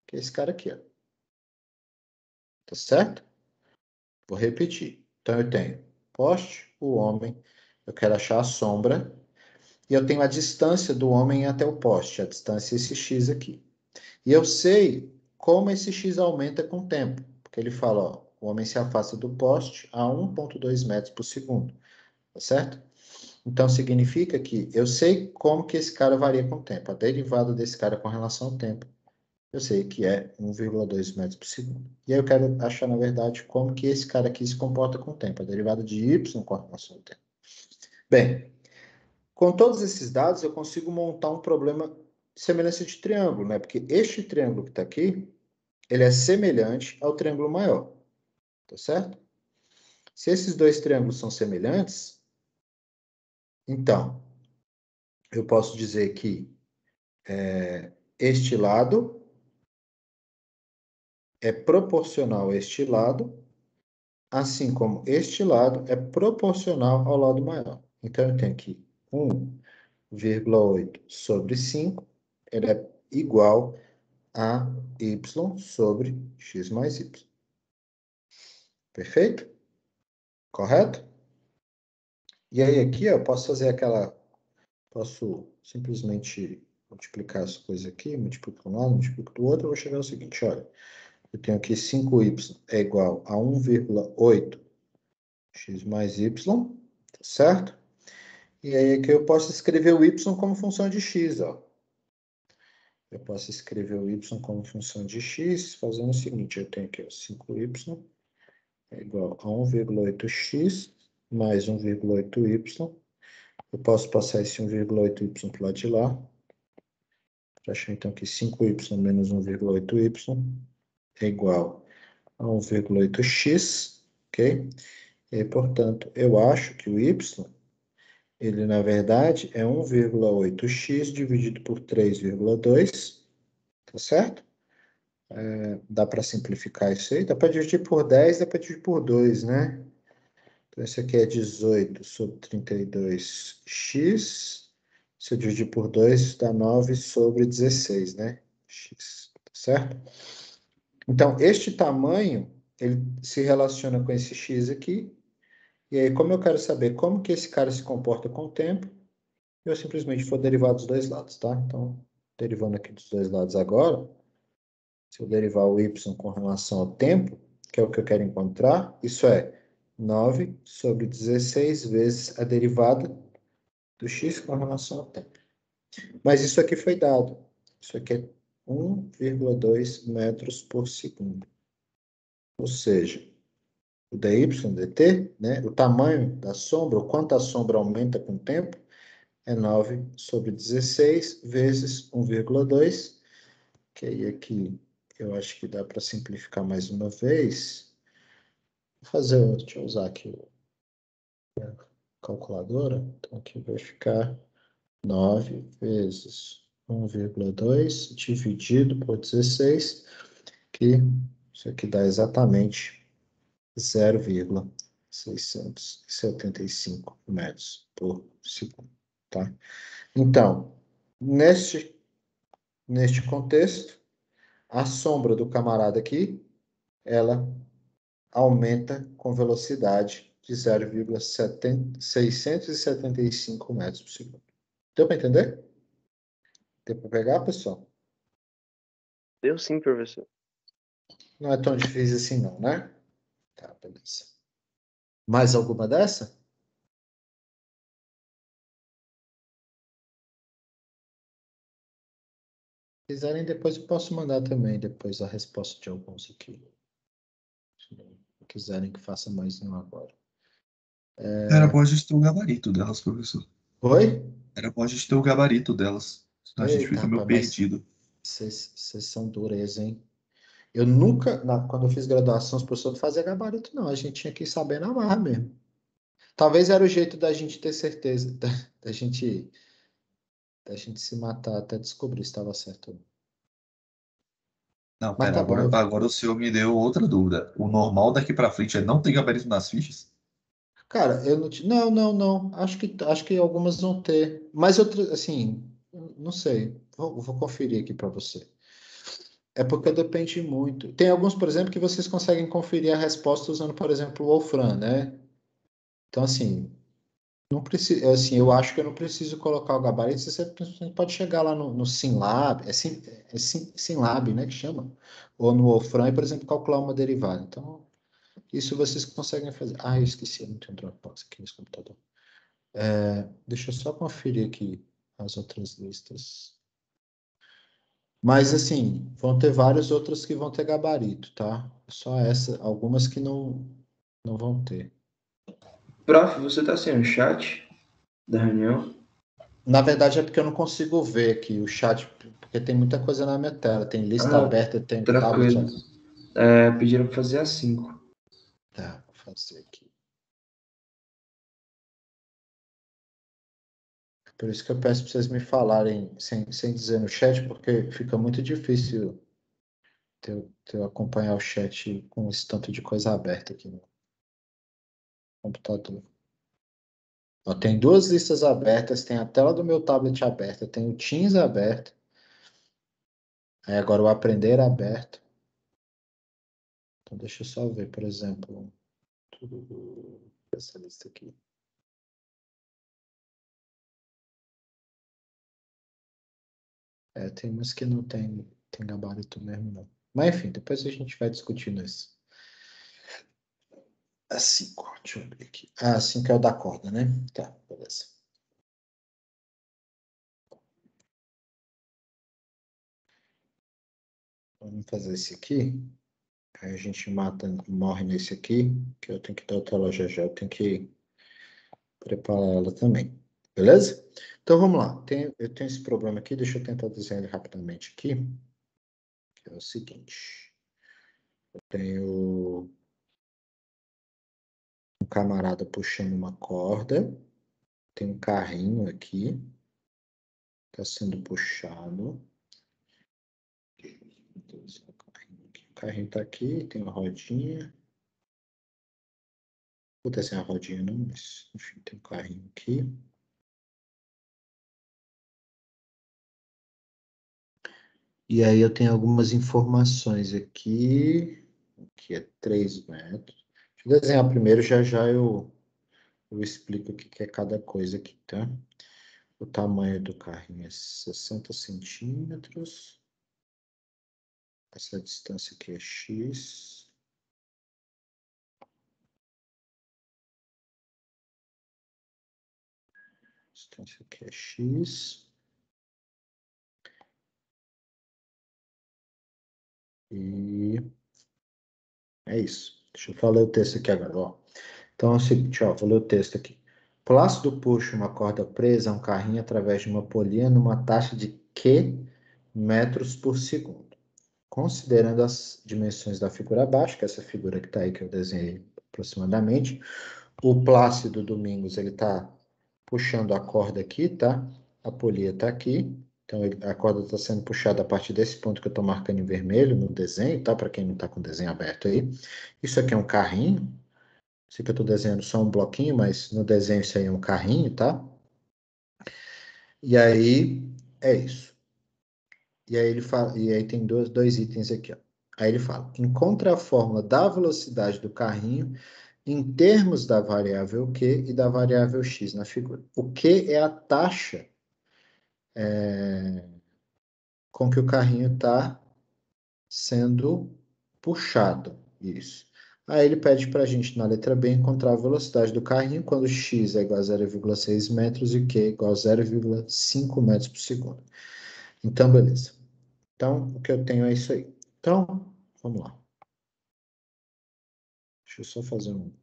que é esse cara aqui, ó. Tá certo? Vou repetir. Então, eu tenho poste, o homem, eu quero achar a sombra, e eu tenho a distância do homem até o poste, a distância é esse x aqui. E eu sei como esse x aumenta com o tempo, porque ele fala, ó, o homem se afasta do poste a 1,2 metros por segundo, tá certo? Então, significa que eu sei como que esse cara varia com o tempo. A derivada desse cara com relação ao tempo, eu sei que é 1,2 metros por segundo. E aí eu quero achar, na verdade, como que esse cara aqui se comporta com o tempo. A derivada de y com relação ao tempo. Bem, com todos esses dados, eu consigo montar um problema de semelhança de triângulo, né? Porque este triângulo que está aqui, ele é semelhante ao triângulo maior. Tá certo? Se esses dois triângulos são semelhantes, então, eu posso dizer que este lado é proporcional a este lado, assim como este lado é proporcional ao lado maior. Então, eu tenho aqui 1,8 sobre 5, ele é igual a y sobre x mais y. Perfeito? Correto? E aí aqui, ó, eu posso fazer posso simplesmente multiplicar as coisas aqui, multiplico um lado, multiplico do outro, eu vou chegar ao seguinte, olha, eu tenho aqui 5y é igual a 1,8 x mais y, tá certo? E aí aqui eu posso escrever o y como função de x, ó. Eu posso escrever o y como função de x, fazendo o seguinte, eu tenho aqui ó, 5y é igual a 1,8x mais 1,8y. Eu posso passar esse 1,8y para o lado de lá. Para achar então que 5y menos 1,8y é igual a 1,8x, ok? E, portanto, eu acho que o y, ele na verdade é 1,8x dividido por 3,2, tá certo? Dá para simplificar isso aí? Dá para dividir por 10, dá para dividir por 2, né? Então, esse aqui é 18 sobre 32x. Se eu dividir por 2, dá 9 sobre 16, né? X, tá certo? Então, este tamanho, ele se relaciona com esse x aqui. E aí, como eu quero saber como que esse cara se comporta com o tempo, eu simplesmente vou derivar dos dois lados, tá? Então, derivando aqui dos dois lados agora, se eu derivar o y com relação ao tempo, que é o que eu quero encontrar, isso é 9 sobre 16 vezes a derivada do x com relação ao tempo. Mas isso aqui foi dado. Isso aqui é 1,2 metros por segundo. Ou seja, o dy dt, né, o tamanho da sombra, o quanto a sombra aumenta com o tempo, é 9 sobre 16 vezes 1,2, que aí aqui eu acho que dá para simplificar mais uma vez. Deixa eu usar aqui a calculadora. Então aqui vai ficar 9 vezes 1,2 dividido por 16, que isso aqui dá exatamente 0,675 metros por segundo, tá? Então, neste contexto, a sombra do camarada aqui, ela aumenta com velocidade de 0,675 metros por segundo. Deu para entender? Deu para pegar, pessoal? Deu sim, professor. Não é tão difícil assim não, né? Tá, beleza. Mais alguma dessa? quiserem, depois eu posso mandar também depois a resposta de alguns aqui. Se não quiserem que faça mais um agora. Era bom a gente ter o gabarito delas, professor. Oi? Era bom a gente ter o gabarito delas. Senão a gente Eita, fica meio rapaz, mas perdido. vocês são dureza, hein? Eu nunca, quando eu fiz graduação, os professores não faziam gabarito, não. A gente tinha que saber na marra mesmo. Talvez era o jeito da gente ter certeza, da gente se matar até descobrir se estava certo ou não. Não, Mas pera, tá bom. agora o senhor me deu outra dúvida. O normal daqui pra frente é não ter gabarito nas fichas? Cara, eu não. Não. Acho que algumas vão ter. Mas outras, assim, não sei. Vou conferir aqui para você. É porque depende muito. Tem alguns, por exemplo, que vocês conseguem conferir a resposta usando, por exemplo, o Wolfram, né? Então, assim, não precisa, assim, eu acho que eu não preciso colocar o gabarito. Você pode chegar lá no SimLab, SimLab, né, que chama? Ou no Wolfram e, por exemplo, calcular uma derivada. Então, isso vocês conseguem fazer. Ah, eu esqueci, eu não tenho Dropbox aqui nesse computador. Deixa eu só conferir aqui as outras listas. Mas, assim, vão ter várias outras que vão ter gabarito, tá? Só essa, algumas que não vão ter. Prof, você tá sem o chat da reunião? Na verdade, é porque eu não consigo ver aqui o chat, porque tem muita coisa na minha tela. Tem lista Ah, aberta, tem tablet. tranquilo. Pediram pra fazer às 5. Tá, vou fazer aqui. Por isso que eu peço para vocês me falarem sem dizer no chat, porque fica muito difícil eu acompanhar o chat com esse tanto de coisa aberta aqui no computador. Ó, tem duas listas abertas, tem a tela do meu tablet aberta, tem o Teams aberto. Aí agora o Aprender aberto. Então deixa eu só ver, por exemplo, essa lista aqui. Tem umas que não tem gabarito mesmo, não. Mas enfim, depois a gente vai discutindo isso. A 5, deixa eu ver aqui. Ah, 5 é o da corda, né? Tá, beleza. Vamos fazer esse aqui. Aí a gente morre nesse aqui, que eu tenho que dar outra loja já. Eu tenho que preparar ela também. Beleza? Então vamos lá. Eu tenho esse problema aqui, deixa eu tentar desenhar ele rapidamente aqui. Que é o seguinte. Eu tenho um camarada puxando uma corda. Tem um carrinho aqui. Está sendo puxado. O carrinho está aqui, tem uma rodinha. Vou ter sem a rodinha não, mas enfim, tem um carrinho aqui. E aí eu tenho algumas informações aqui, que é 3 metros. Deixa eu desenhar primeiro, já eu explico o que é cada coisa aqui, tá? O tamanho do carrinho é 60 centímetros. Essa distância aqui é X. Distância aqui é X. E é isso. Deixa eu falar o texto aqui agora, ó. Então é o seguinte, ó, vou ler o texto aqui. Plácido puxa uma corda presa a um carrinho através de uma polia numa taxa de Q metros por segundo. Considerando as dimensões da figura abaixo, que é essa figura que está aí, que eu desenhei aproximadamente, o Plácido Domingos, ele está puxando a corda aqui, tá? A polia está aqui. Então, a corda está sendo puxada a partir desse ponto que eu estou marcando em vermelho no desenho, tá? Para quem não está com o desenho aberto aí. Isso aqui é um carrinho. Sei que eu estou desenhando só um bloquinho, mas no desenho isso aí é um carrinho, tá? E aí, é isso. E aí ele fala, e aí tem dois itens aqui, ó. Aí ele fala: encontre a fórmula da velocidade do carrinho em termos da variável Q e da variável X na figura. O Q é a taxa com que o carrinho está sendo puxado. Isso. Aí ele pede para a gente, na letra B, encontrar a velocidade do carrinho quando x é igual a 0,6 metros e q é igual a 0,5 metros por segundo. Então, beleza. Então, o que eu tenho é isso aí. Então, vamos lá. Deixa eu só fazer um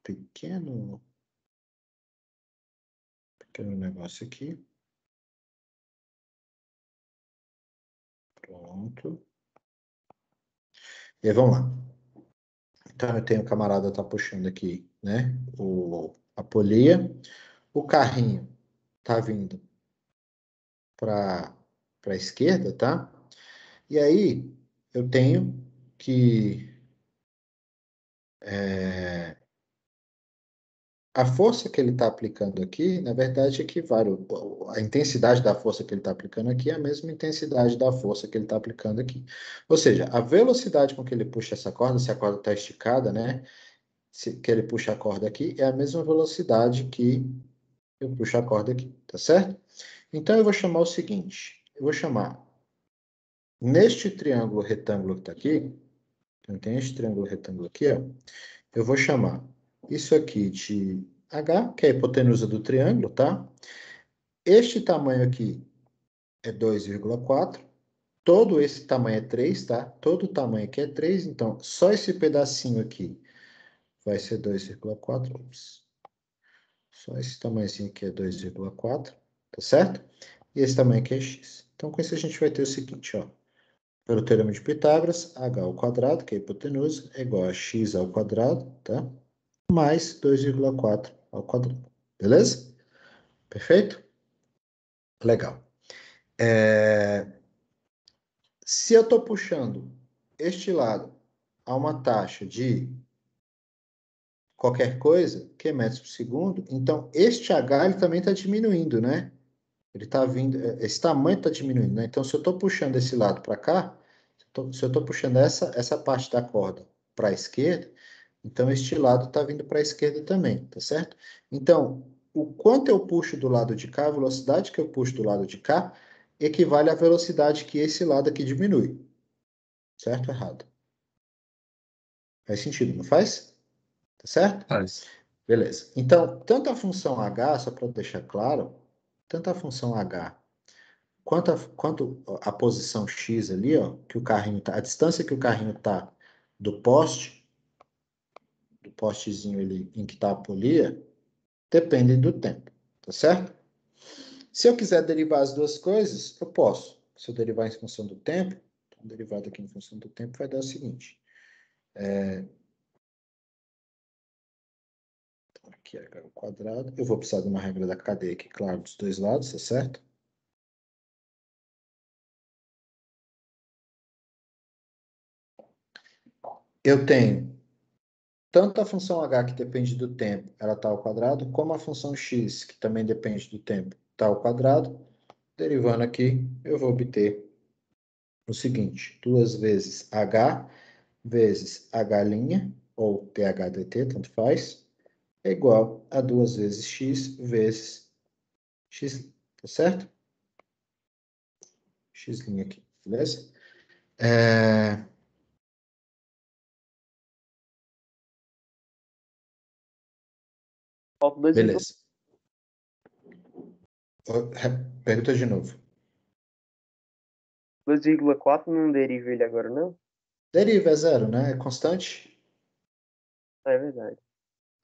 pequeno negócio aqui. Pronto. E aí, vamos lá. Então, eu tenho o camarada tá puxando aqui, né? A polia. O carrinho tá vindo para a esquerda, tá? E aí, eu tenho que a força que ele está aplicando aqui, na verdade, equivale. A intensidade da força que ele está aplicando aqui é a mesma intensidade da força que ele está aplicando aqui. Ou seja, a velocidade com que ele puxa essa corda, se a corda está esticada, né? Que ele puxa a corda aqui, é a mesma velocidade que eu puxo a corda aqui, tá certo? Então, eu vou chamar o seguinte. Eu vou chamar neste triângulo retângulo que está aqui, então tem este triângulo retângulo aqui, ó. Eu vou chamar isso aqui de H, que é a hipotenusa do triângulo, tá? Este tamanho aqui é 2,4. Todo esse tamanho é 3, tá? Todo tamanho aqui é 3, então só esse pedacinho aqui vai ser 2,4. Só esse tamanhozinho aqui é 2,4, tá certo? E esse tamanho aqui é x. Então, com isso a gente vai ter o seguinte, ó. Pelo teorema de Pitágoras, h ao quadrado, que é a hipotenusa, é igual a x ao quadrado, tá? Mais 2,4 ao quadrado. Beleza? Perfeito? Legal. Se eu estou puxando este lado a uma taxa de qualquer coisa, que é metros por segundo, então este H ele também está diminuindo, né? Ele está vindo, esse tamanho está diminuindo, né? Então, se eu estou puxando esse lado para cá, se eu estou puxando essa parte da corda para a esquerda, então este lado está vindo para a esquerda também, tá certo? Então, o quanto eu puxo do lado de cá, a velocidade que eu puxo do lado de cá, equivale à velocidade que esse lado aqui diminui. Certo ou errado? Faz sentido, não faz? Tá certo? Faz. Beleza. Então, tanto a função h, só para deixar claro, tanto a função h quanto a posição x ali, ó, que o carrinho tá, a distância que o carrinho tá do postezinho ali em que está a polia, dependem do tempo, tá certo? Se eu quiser derivar as duas coisas, eu posso. Se eu derivar em função do tempo, então, derivado aqui em função do tempo vai dar o seguinte. Aqui é o quadrado. Eu vou precisar de uma regra da cadeia aqui, claro, dos dois lados, tá certo? Eu tenho tanto a função h, que depende do tempo, ela está ao quadrado, como a função x, que também depende do tempo, está ao quadrado. Derivando aqui, eu vou obter o seguinte, 2 vezes h vezes h', ou TH/dt, tanto faz, é igual a 2 vezes x vezes x, tá certo? X' aqui, beleza? Falta 2,4. Beleza. Pergunta de novo. 2,4 não deriva ele agora, não? Deriva é zero, né? É constante. Ah, é verdade.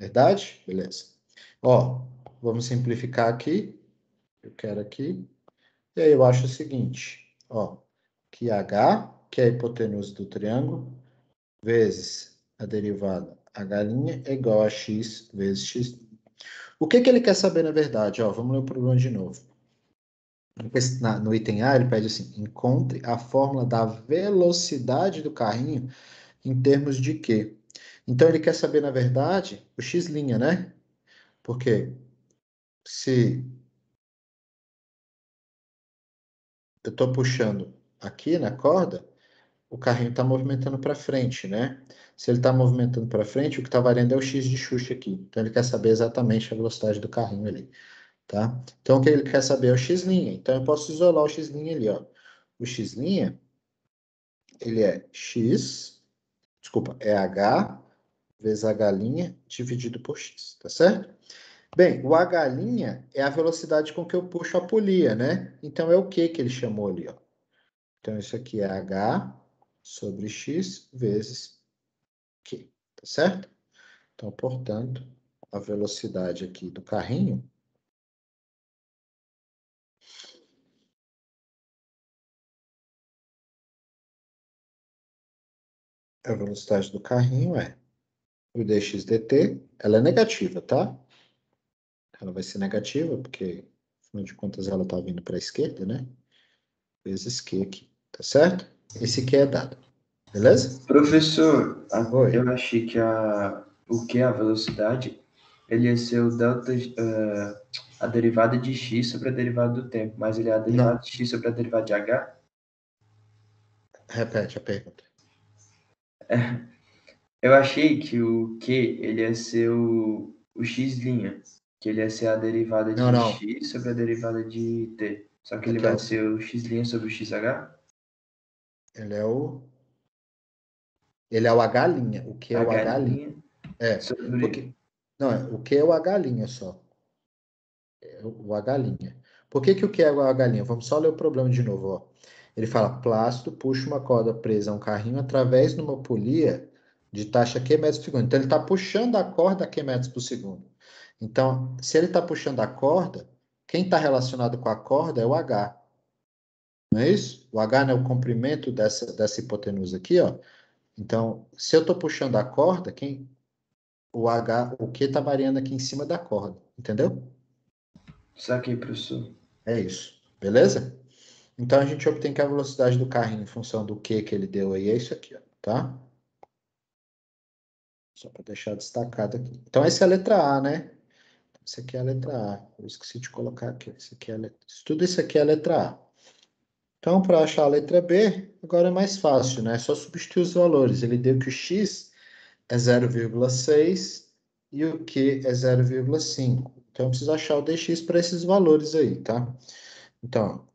Verdade? Beleza. Ó, vamos simplificar aqui. Eu quero aqui. E aí eu acho o seguinte, ó, que h, que é a hipotenusa do triângulo, vezes a derivada h' é igual a x vezes x. O que que ele quer saber na verdade? Ó, vamos ler o problema de novo. No item A, ele pede assim, encontre a fórmula da velocidade do carrinho em termos de quê? Então, ele quer saber, na verdade, o x', né? Porque se eu estou puxando aqui na corda, o carrinho está movimentando para frente, né? Se ele está movimentando para frente, o que está variando é o x de Xuxa aqui. Então, ele quer saber exatamente a velocidade do carrinho ali, tá? Então, o que ele quer saber é o x'. Então, eu posso isolar o x' ali, ó. O x', ele é x, desculpa, é h vezes h' dividido por x, tá certo? Bem, o H' é a velocidade com que eu puxo a polia, né? Então, é o que ele chamou ali, ó. Então, isso aqui é H sobre X vezes Q, tá certo? Então, portanto, a velocidade aqui do carrinho a velocidade do carrinho é o dx dt, ela é negativa, tá? Ela vai ser negativa, porque, afinal de contas, ela está vindo para a esquerda, né? Vezes Q aqui, tá certo? Esse Q é dado, beleza? Professor, Oi. eu achei que o que é a velocidade, ele ia ser o delta, a derivada de x sobre a derivada do tempo, mas ele é a derivada de x sobre a derivada de h? Repete a pergunta. Eu achei que o q, ele ia ser o x', que ele ia ser a derivada de Não. x sobre a derivada de t. Só que ele Aqui, vai ó. ser o x' sobre o xh? Ele é o H'. O que é o H'? É, Sobre... porque... Não, o que é o H' só. É o H'. Por que o que é o H'? Vamos só ler o problema de novo, ó. Ele fala, Plácido puxa uma corda presa a um carrinho através de uma polia de taxa Q metros por segundo. Então, ele está puxando a corda a Q metros por segundo. Então, se ele está puxando a corda, quem está relacionado com a corda é o H. Não é isso? O H é o comprimento dessa hipotenusa aqui, ó. Então, se eu estou puxando a corda, o Q está variando aqui em cima da corda. Entendeu? Saquei, professor. É isso. Beleza? Então, a gente obtém que a velocidade do carrinho em função do Q que ele deu aí é isso aqui, ó, tá? Só para deixar destacado aqui. Então, essa é a letra A, né? Essa aqui é a letra A. Eu esqueci de colocar aqui. Tudo isso aqui é a letra A. Então, para achar a letra B, agora é mais fácil, né? É só substituir os valores. Ele deu que o x é 0,6 e o q é 0,5. Então, eu preciso achar o dx para esses valores aí, tá? Então,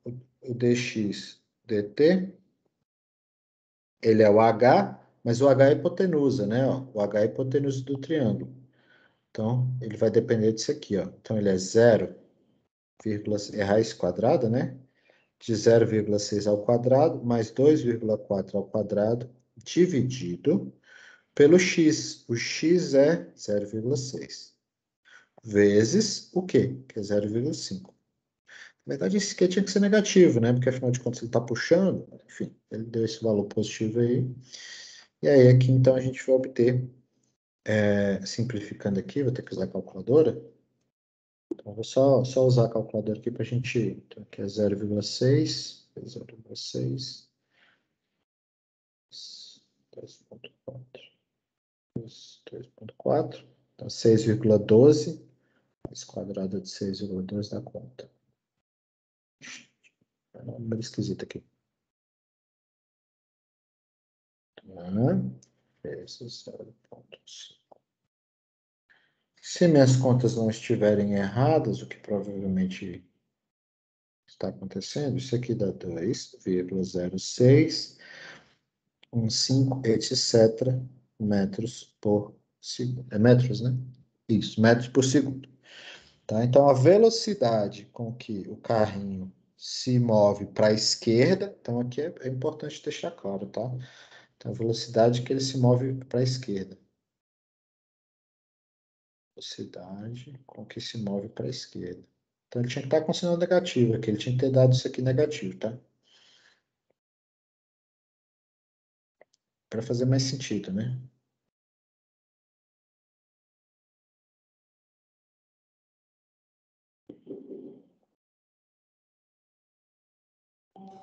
o dx dt, ele é o h, mas o h é a hipotenusa, né? Ó, o h é a hipotenusa do triângulo. Então, ele vai depender disso aqui, ó. Então, ele é 0, é raiz quadrada, né? De 0,6 ao quadrado, mais 2,4 ao quadrado, dividido pelo x. O x é 0,6. Vezes o quê? Que é 0,5. Na verdade, esse aqui tinha que ser negativo, né? Porque, afinal de contas, ele está puxando. Enfim, ele deu esse valor positivo aí. E aí, aqui, então, a gente vai obter, simplificando aqui, vou ter que usar a calculadora. Então, vou só usar a calculadora aqui para a gente... Então, aqui é 0,6, 0,6... 3,4. 3,4. Então, 6,12. Raiz quadrada de 6,12 dá conta. É um número esquisito aqui. Vezes 0,5. Se minhas contas não estiverem erradas, o que provavelmente está acontecendo, isso aqui dá 2,06, 15, etc. metros por segundo. É metros, né? Isso, metros por segundo. Tá? Então, a velocidade com que o carrinho se move para a esquerda, então aqui é importante deixar claro, tá? Então, a velocidade que ele se move para a esquerda. Velocidade com que se move para a esquerda. Então, ele tinha que estar com sinal negativo aqui, ele tinha que ter dado isso aqui negativo, tá? Para fazer mais sentido, né?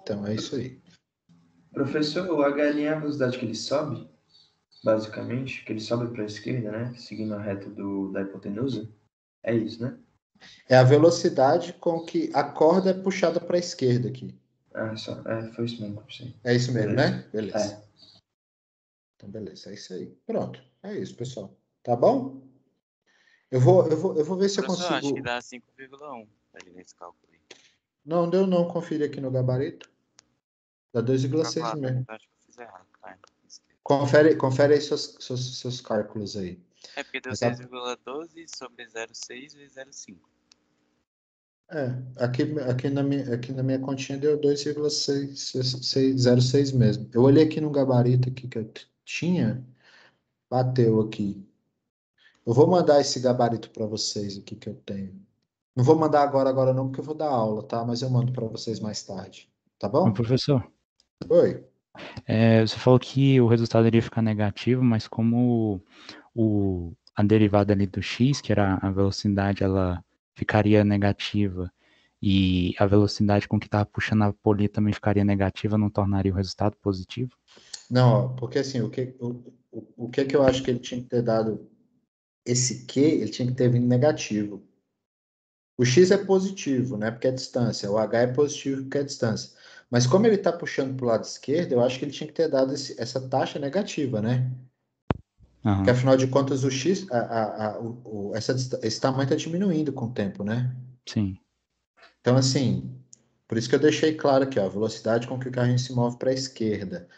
Então, é isso aí. Professor, o h' é a velocidade que ele sobe, basicamente, que ele sobe para a esquerda, né? Seguindo a reta da hipotenusa. É isso, né? É a velocidade com que a corda é puxada para a esquerda aqui. Foi isso mesmo, professor. É isso mesmo, Beleza. né? Beleza. Então, beleza, é isso aí. Pronto. É isso, pessoal. Tá bom? Eu vou ver se eu Professor, acho que consigo. dá 5,1 ali nesse cálculo aí. Não deu não, confere aqui no gabarito. Dá 2,6 Calculador, mesmo. então acho que eu fiz errado. Tá, Confere aí seus cálculos aí. É porque deu Mas a- 6,12 sobre 0,6 vezes 0,5. aqui na minha continha deu 2,606 mesmo. Eu olhei aqui no gabarito aqui que eu tinha, bateu aqui. Eu vou mandar esse gabarito para vocês aqui que eu tenho. Não vou mandar agora não, porque eu vou dar aula, tá? Mas eu mando para vocês mais tarde, tá Ô, bom? professor, Oi. você falou que o resultado iria ficar negativo, mas como a derivada ali do x, que era a velocidade, ela ficaria negativa, e a velocidade com que estava puxando a poli também ficaria negativa, não tornaria o resultado positivo? Não, ó, porque assim, o que que eu acho que ele tinha que ter dado esse Q, ele tinha que ter vindo negativo. O X é positivo, né? Porque é distância. O H é positivo porque é distância. Mas como ele está puxando para o lado esquerdo, eu acho que ele tinha que ter dado essa taxa negativa, né? Porque Aham, afinal de contas o X, esse tamanho está diminuindo com o tempo, né? sim. Então, assim, por isso que eu deixei claro aqui, ó, a velocidade com que o carrinho se move para a esquerda.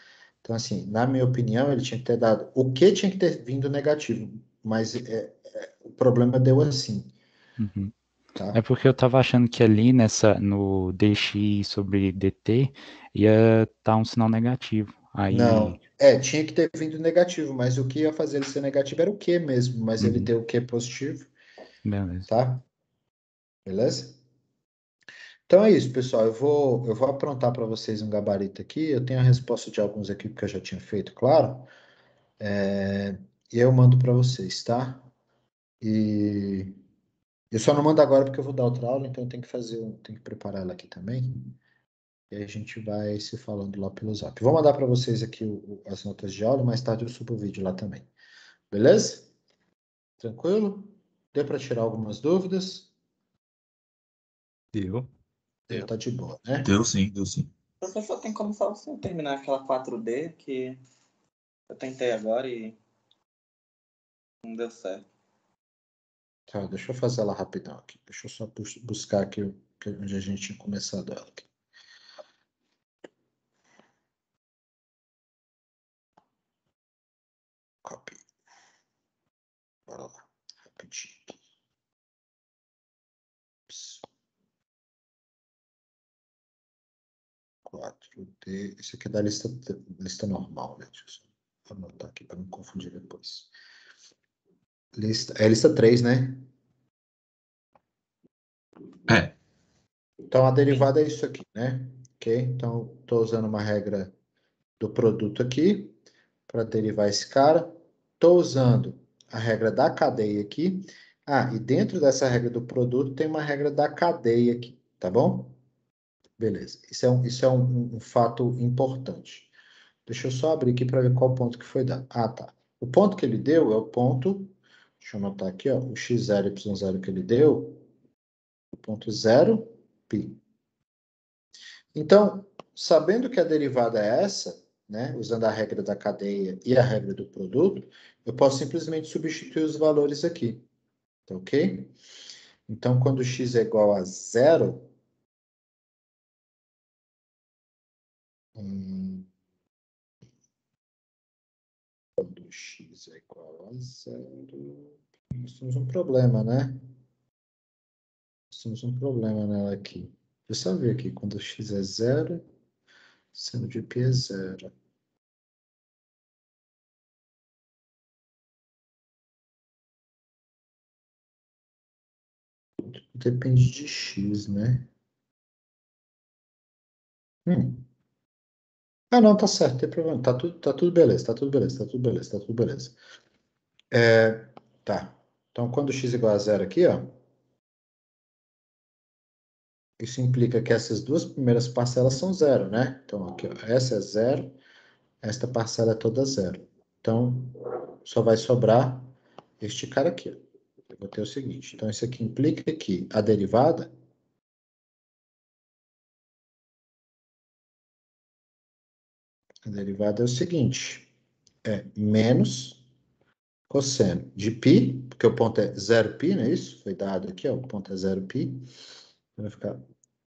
Então, assim, na minha opinião, ele tinha que ter dado. O que tinha que ter vindo negativo, mas o problema deu assim, Uhum. É tá? porque eu tava achando que ali no dx sobre dt ia estar um sinal negativo. Aí, Não, tinha que ter vindo negativo, mas o que ia fazer ele ser negativo era o Q mesmo, mas ele uhum, deu o Q positivo, beleza. tá? Beleza? Então é isso, pessoal. Eu vou aprontar para vocês um gabarito aqui. Eu tenho a resposta de alguns aqui que eu já tinha feito, claro. E eu mando para vocês, tá? E eu só não mando agora porque eu vou dar outra aula, então eu tenho que tenho que preparar ela aqui também. E aí a gente vai se falando lá pelo Zap. Vou mandar para vocês aqui as notas de aula, mais tarde eu subo o vídeo lá também. Beleza? Tranquilo? Deu para tirar algumas dúvidas? Deu. Então tá de boa, né? Deu sim, deu sim. Professor, tem como só você terminar aquela 4D que eu tentei agora e não deu certo. Tá, deixa eu fazer ela rapidão aqui. Deixa eu só buscar aqui onde a gente tinha começado ela aqui. Copy. Bora lá, rapidinho. Ups. 4D. Esse aqui é da lista normal, né? Deixa eu só anotar aqui para não confundir depois. É lista 3, né? É. Então a derivada é isso aqui, né? Ok? Então estou usando uma regra do produto aqui para derivar esse cara. Estou usando a regra da cadeia aqui. Ah, e dentro dessa regra do produto tem uma regra da cadeia aqui, tá bom? Beleza. Isso é um fato importante. Deixa eu só abrir aqui para ver qual ponto que foi dado. Ah, tá. O ponto que ele deu é o ponto. Deixa eu anotar aqui, ó. O x0, y0 que ele deu. O ponto 0, π. Então, sabendo que a derivada é essa, né, usando a regra da cadeia e a regra do produto, eu posso simplesmente substituir os valores aqui, tá ok? Então, quando x é igual a 0, quando x é igual a 0, nós temos um problema, né? Nós temos um problema nela aqui. Deixa eu só ver aqui, quando x é 0, seno de π é 0. Depende de x, né? Ah, não, tá certo, não tem problema. Tá tudo beleza, tá tudo beleza, tá tudo beleza, tá tudo beleza. Tá. Então, quando x igual a 0 aqui, ó, isso implica que essas duas primeiras parcelas são 0, né? Então, aqui, ó, essa é 0, esta parcela é toda 0. Então, só vai sobrar este cara aqui, ó. Eu vou ter o seguinte. Então, isso aqui implica que a derivada é o seguinte, é menos cosseno de π, porque o ponto é 0π, não é isso? Foi dado aqui, ó, o ponto é 0π. Vai ficar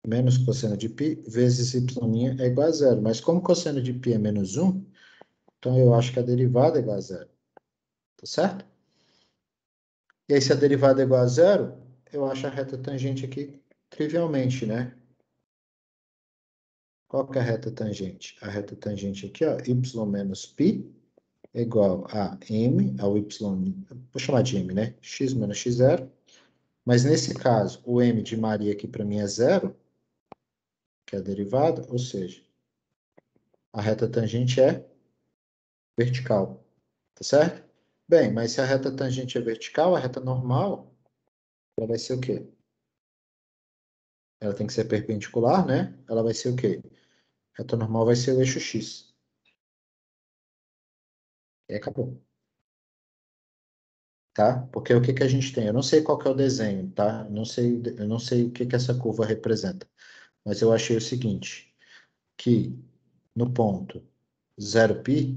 menos cosseno de π vezes y' é igual a 0. Mas como cosseno de π é menos 1, então eu acho que a derivada é igual a 0. Tá certo? E aí, se a derivada é igual a zero, eu acho a reta tangente aqui trivialmente, né? Qual que é a reta tangente? A reta tangente aqui, ó, y menos π é igual a m, ao y, vou chamar de m, né? X menos x0. Mas nesse caso, o m de Maria aqui para mim é zero, que é a derivada, ou seja, a reta tangente é vertical, tá certo? Bem, mas se a reta tangente é vertical, a reta normal, ela vai ser o quê? Ela tem que ser perpendicular, né? Ela vai ser o quê? A reta normal vai ser o eixo x. E acabou. Tá? Porque o que que a gente tem? Eu não sei qual que é o desenho, tá? Eu não sei o que que essa curva representa. Mas eu achei o seguinte, que no ponto 0π,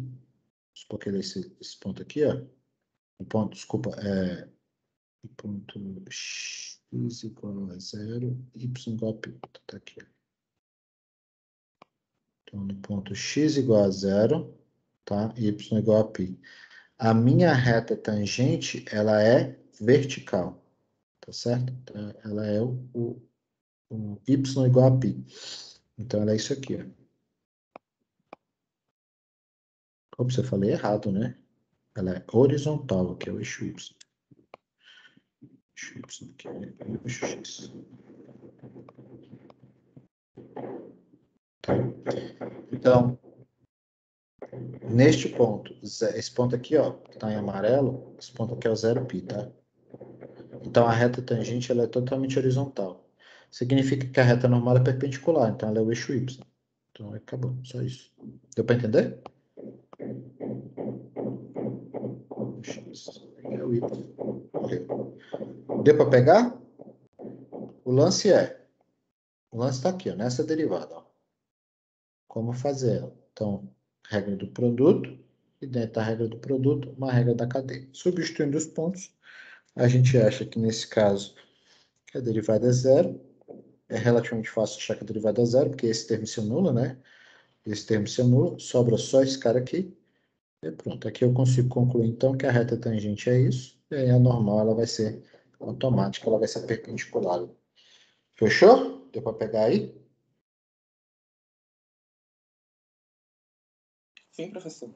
supor que esse ponto aqui, ó, o ponto, desculpa, o ponto x igual a 0, y igual a π. Tá aqui, ó. Então, no ponto x igual a 0, tá? Y igual a π. A minha reta tangente, ela é vertical, tá certo? Então, ela é o y igual a π. Então, ela é isso aqui, ó. Ops, eu falei errado, né? Ela é horizontal, que é o eixo y. Eixo y aqui é o eixo x. Tá? Então, neste ponto, esse ponto aqui, ó, que tá em amarelo, esse ponto aqui é o 0π, tá? Então, a reta tangente, ela é totalmente horizontal. Significa que a reta normal é perpendicular, então ela é o eixo y. Então, acabou, só isso. Deu para entender? X é o y. Deu para pegar? O lance está aqui, ó, nessa derivada. Ó. Como fazer ela? Então, regra do produto, e dentro da regra do produto, uma regra da cadeia. Substituindo os pontos, a gente acha que nesse caso, que a derivada é zero. É relativamente fácil achar que a derivada é zero, porque esse termo se anula, né? Esse termo se anula, sobra só esse cara aqui. E pronto, aqui eu consigo concluir então que a reta tangente é isso, e aí a normal ela vai ser automática, ela vai ser perpendicular. Fechou? Deu para pegar aí? Sim, professor.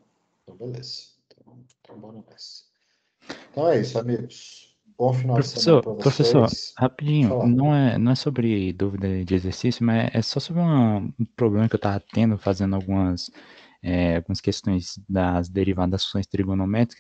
Então, beleza. Então, bora nessa. Então é isso, amigos. Bom final de semana para vocês. Professor, rapidinho, Falar. não é sobre dúvida de exercício, mas é só sobre um problema que eu estava tendo fazendo algumas questões das derivadas das funções trigonométricas.